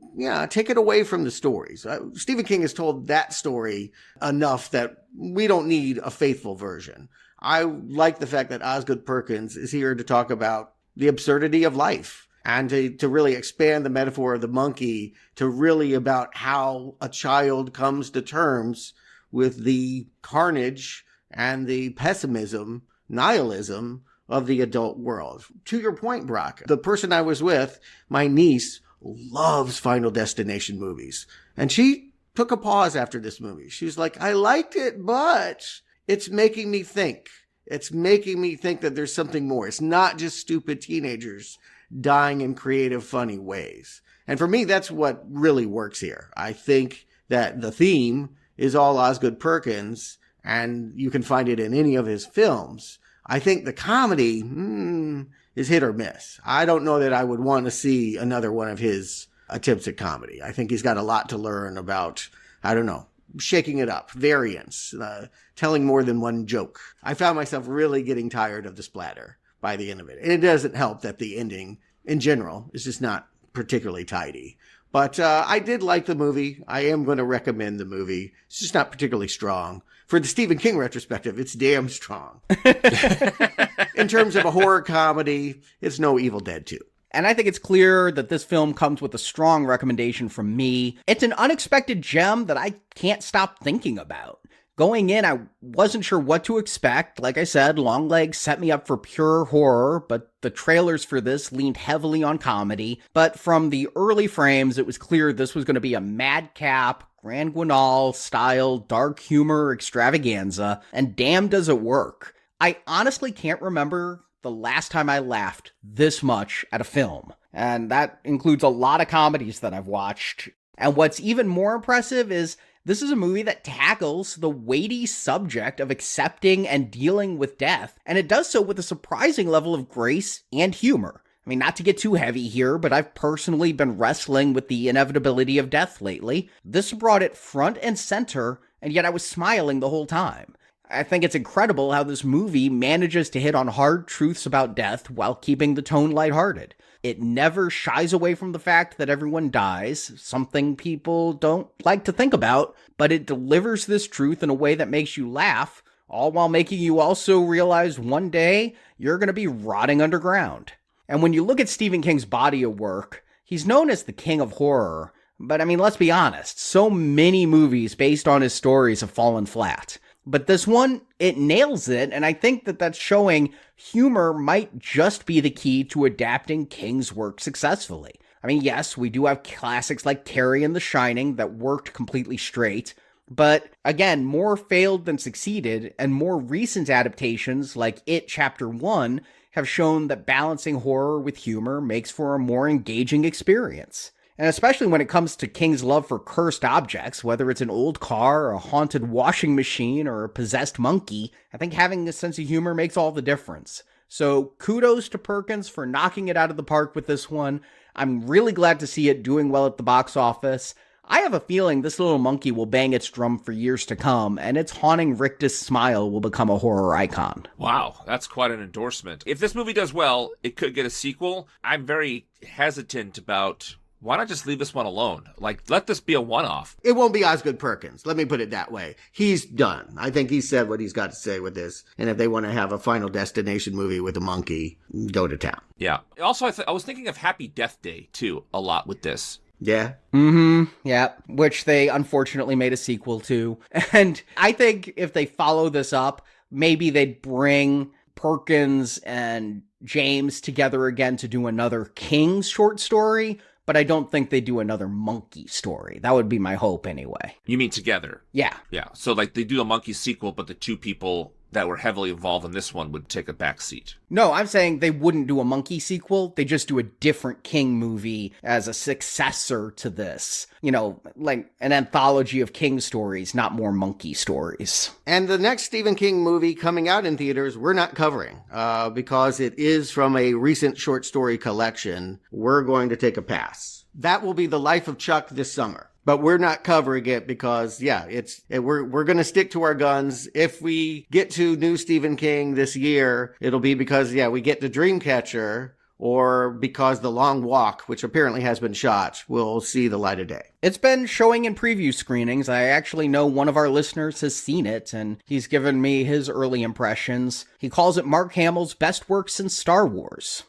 take it away from the stories. Stephen King has told that story enough that we don't need a faithful version. I like the fact that Osgood Perkins is here to talk about the absurdity of life and to really expand the metaphor of the monkey to really about how a child comes to terms with the carnage and the pessimism, nihilism of the adult world. To your point, Brock, the person I was with, my niece, loves Final Destination movies. And she took a pause after this movie. She was like, I liked it, but it's making me think. It's making me think that there's something more. It's not just stupid teenagers dying in creative, funny ways. And for me, that's what really works here. I think that the theme is all Osgood Perkins, and you can find it in any of his films. I think the comedy, is hit or miss. I don't know that I would want to see another one of his attempts at comedy. I think he's got a lot to learn about, shaking it up, variance, telling more than one joke. I found myself really getting tired of the splatter by the end of it. And it doesn't help that the ending, in general, is just not particularly tidy. But I did like the movie. I am going to recommend the movie. It's just not particularly strong. For the Stephen King retrospective, it's damn strong. In terms of a horror comedy, it's no Evil Dead 2. And I think it's clear that this film comes with a strong recommendation from me. It's an unexpected gem that I can't stop thinking about. Going in, I wasn't sure what to expect. Like I said, Longlegs set me up for pure horror, but the trailers for this leaned heavily on comedy. But from the early frames, it was clear this was going to be a madcap, Grand Guignol style dark humor extravaganza, and damn does it work. I honestly can't remember the last time I laughed this much at a film, and that includes a lot of comedies that I've watched. And what's even more impressive is this is a movie that tackles the weighty subject of accepting and dealing with death, and it does so with a surprising level of grace and humor. I mean, not to get too heavy here, but I've personally been wrestling with the inevitability of death lately. This brought it front and center, and yet I was smiling the whole time. I think it's incredible how this movie manages to hit on hard truths about death while keeping the tone lighthearted. It never shies away from the fact that everyone dies, something people don't like to think about, but it delivers this truth in a way that makes you laugh, all while making you also realize one day you're going to be rotting underground. And when you look at Stephen King's body of work, he's known as the king of horror, but I mean, let's be honest, so many movies based on his stories have fallen flat. But this one, it nails it, and I think that that's showing humor might just be the key to adapting King's work successfully. I mean, yes, we do have classics like Carrie and The Shining that worked completely straight, but again, more failed than succeeded, and more recent adaptations like It Chapter 1 have shown that balancing horror with humor makes for a more engaging experience. And especially when it comes to King's love for cursed objects, whether it's an old car, a haunted washing machine, or a possessed monkey, I think having a sense of humor makes all the difference. So kudos to Perkins for knocking it out of the park with this one. I'm really glad to see it doing well at the box office. I have a feeling this little monkey will bang its drum for years to come, and its haunting rictus smile will become a horror icon. Wow, that's quite an endorsement. If this movie does well, it could get a sequel. I'm very hesitant about... Why not just leave this one alone? Like, let this be a one-off. It won't be Osgood Perkins. Let me put it that way. He's done. I think he said what he's got to say with this. And if they want to have a Final Destination movie with a monkey, go to town. Yeah. Also, I was thinking of Happy Death Day, too, a lot with this. Yeah. Yeah. Which they unfortunately made a sequel to. And I think if they follow this up, maybe they'd bring Perkins and James together again to do another King's short story. But I don't think they do another monkey story. That would be my hope anyway. You mean together? Yeah. Yeah. So like they do a monkey sequel, but the two people that were heavily involved in this one would take a back seat. No, I'm saying they wouldn't do a monkey sequel. They just do a different King movie as a successor to this. You know, like an anthology of King stories, not more monkey stories. And the next Stephen King movie coming out in theaters, we're not covering because it is from a recent short story collection. We're going to take a pass. That will be The Life of Chuck this summer. But we're not covering it because, we're going to stick to our guns. If we get to new Stephen King this year, it'll be because, we get to Dreamcatcher, or because The Long Walk, which apparently has been shot, will see the light of day. It's been showing in preview screenings. I actually know one of our listeners has seen it, and he's given me his early impressions. He calls it Mark Hamill's best work since Star Wars.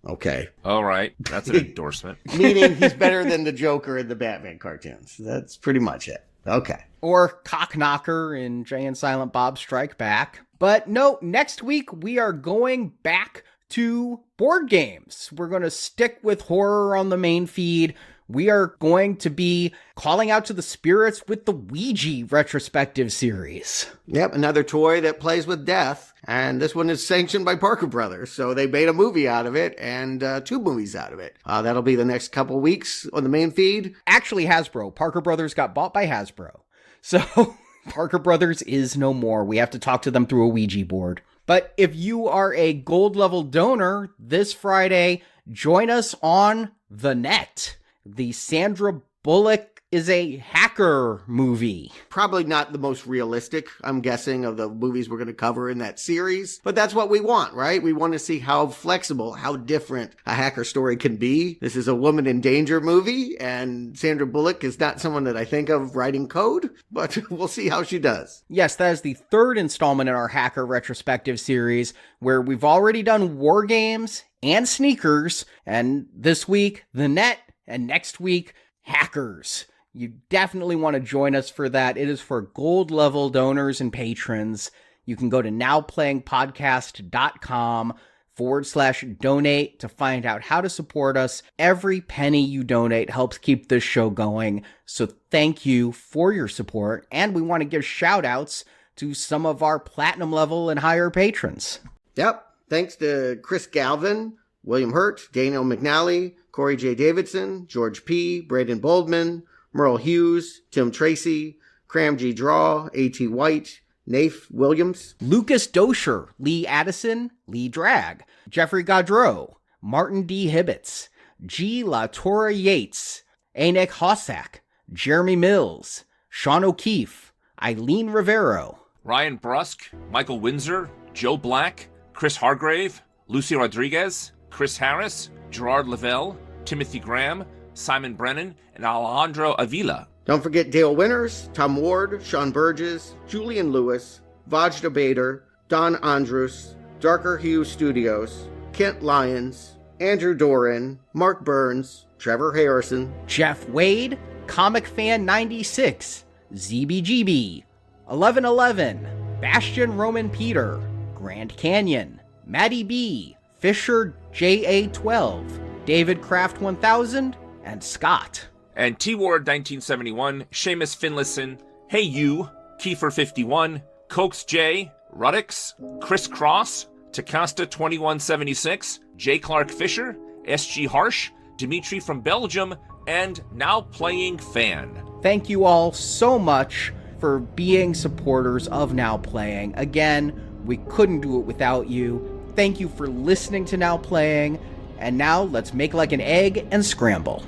Okay. All right. That's an endorsement. Meaning he's better than the Joker in the Batman cartoons. That's pretty much it. Okay. Or Cockknocker in Jay and Silent Bob Strike Back. But no, next week we are going back to board games. We're going to stick with horror on the main feed. We are going to be calling out to the spirits with the Ouija retrospective series. Yep, another toy that plays with death. And this one is sanctioned by Parker Brothers. So they made a movie out of it and 2 movies out of it. That'll be the next couple weeks on the main feed. Actually, Hasbro. Parker Brothers got bought by Hasbro. So Parker Brothers is no more. We have to talk to them through a Ouija board. But if you are a gold level donor this Friday, join us on The Net. The Sandra Bullock is a hacker movie. Probably not the most realistic, I'm guessing, of the movies we're going to cover in that series. But that's what we want, right? We want to see how flexible, how different a hacker story can be. This is a woman in danger movie, and Sandra Bullock is not someone that I think of writing code, but we'll see how she does. Yes, that is the 3rd installment in our hacker retrospective series, where we've already done war games and sneakers, and this week, The Net, and next week, hackers. You definitely want to join us for that. It is for gold level donors and patrons. You can go to nowplayingpodcast.com/donate to find out how to support us. Every penny you donate helps keep this show going. So thank you for your support. And we want to give shout outs to some of our platinum level and higher patrons. Yep. Thanks to Chris Galvin, William Hurt, Daniel McNally, Corey J. Davidson, George P., Braden Boldman, Merle Hughes, Tim Tracy, Cram G. Draw, A.T. White, Nafe Williams, Lucas Dosher, Lee Addison, Lee Drag, Jeffrey Gaudreau, Martin D. Hibbets, G. La Torre Yates, Anek Hossack, Jeremy Mills, Sean O'Keefe, Eileen Rivero, Ryan Brusk, Michael Windsor, Joe Black, Chris Hargrave, Lucy Rodriguez, Chris Harris, Gerard Lavelle, Timothy Graham, Simon Brennan, and Alejandro Avila. Don't forget Dale Winters, Tom Ward, Sean Burgess, Julian Lewis, Vajda Bader, Don Andrus, Darker Hue Studios, Kent Lyons, Andrew Doran, Mark Burns, Trevor Harrison, Jeff Wade, Comic Fan 96, ZBGB, 1111, Bastion Roman Peter, Grand Canyon, Maddie B, Fisher JA12, David Kraft 1000, and Scott. And T-Ward 1971, Seamus Finlayson, Hey You, Kiefer 51, Cokes J, Ruddix, Chris Cross, Takasta 2176, J. Clark Fisher, S.G. Harsh, Dimitri from Belgium, and Now Playing Fan. Thank you all so much for being supporters of Now Playing. Again, we couldn't do it without you. Thank you for listening to Now Playing. And now let's make like an egg and scramble.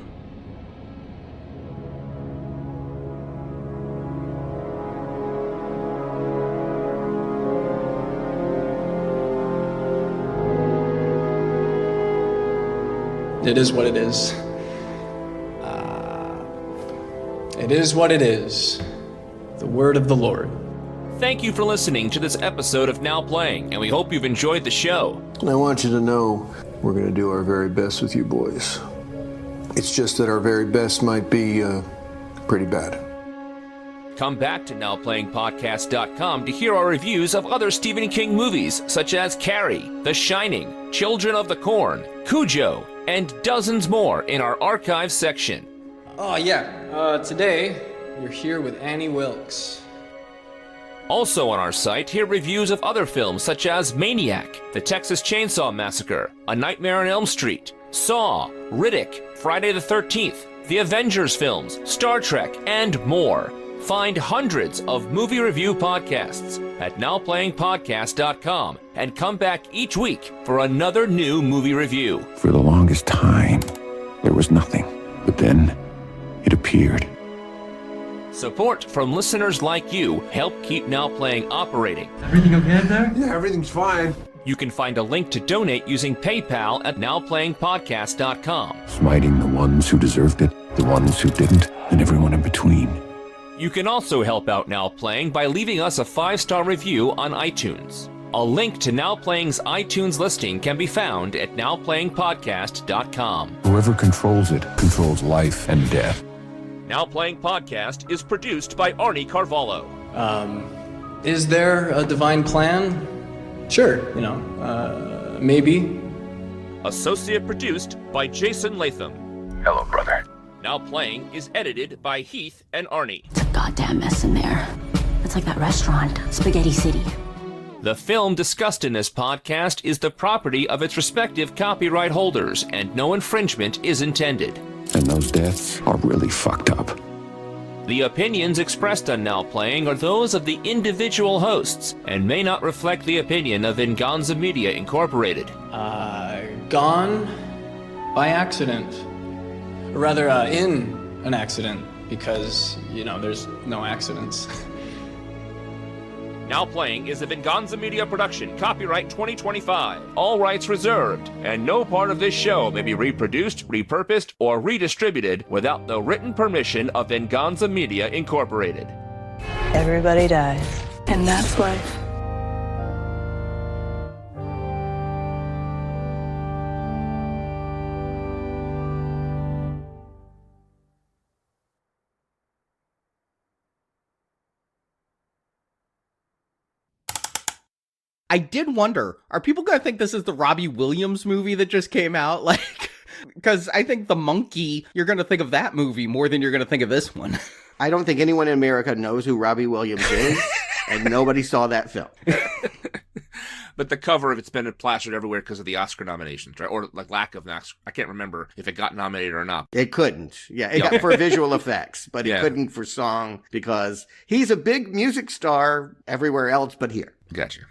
It is what it is. It is what it is. The word of the Lord. Thank you for listening to this episode of Now Playing, and we hope you've enjoyed the show. And I want you to know we're going to do our very best with you boys. It's just that our very best might be pretty bad. Come back to NowPlayingPodcast.com to hear our reviews of other Stephen King movies, such as Carrie, The Shining, Children of the Corn, Cujo, and dozens more in our archive section. Oh yeah, today you're here with Annie Wilkes. Also on our site, hear reviews of other films such as Maniac, The Texas Chainsaw Massacre, A Nightmare on Elm Street, Saw, Riddick, Friday the 13th, the Avengers films, Star Trek, and more. Find hundreds of movie review podcasts at nowplayingpodcast.com and come back each week for another new movie review. For the longest time, there was nothing. But then, it appeared. Support from listeners like you help keep Now Playing operating. Everything okay there? Yeah, everything's fine. You can find a link to donate using PayPal at nowplayingpodcast.com. Smiting the ones who deserved it, the ones who didn't, and everyone in between. You can also help out Now Playing by leaving us a 5-star review on iTunes. A link to Now Playing's iTunes listing can be found at nowplayingpodcast.com. Whoever controls it controls life and death. Now Playing Podcast is produced by Arnie Carvalho. Is there a divine plan? Sure, maybe. Associate produced by Jason Latham. Hello, brother. Now Playing is edited by Heath and Arnie. It's a goddamn mess in there. It's like that restaurant, Spaghetti City. The film discussed in this podcast is the property of its respective copyright holders, and no infringement is intended. And those deaths are really fucked up. The opinions expressed on Now Playing are those of the individual hosts and may not reflect the opinion of Venganza Media Incorporated. Gone by accident. Or rather, in an accident, because, there's no accidents. Now Playing is a Venganza Media production, copyright 2025, all rights reserved, and no part of this show may be reproduced, repurposed, or redistributed without the written permission of Venganza Media Incorporated. Everybody dies, and that's life. I did wonder, are people going to think this is the Robbie Williams movie that just came out? Because I think The Monkey, you're going to think of that movie more than you're going to think of this one. I don't think anyone in America knows who Robbie Williams is, and nobody saw that film. But the cover of it's been plastered everywhere because of the Oscar nominations, right? Or lack of Oscar. I can't remember if it got nominated or not. It couldn't. Yeah, it got for visual effects, but it couldn't for song because he's a big music star everywhere else but here. Gotcha.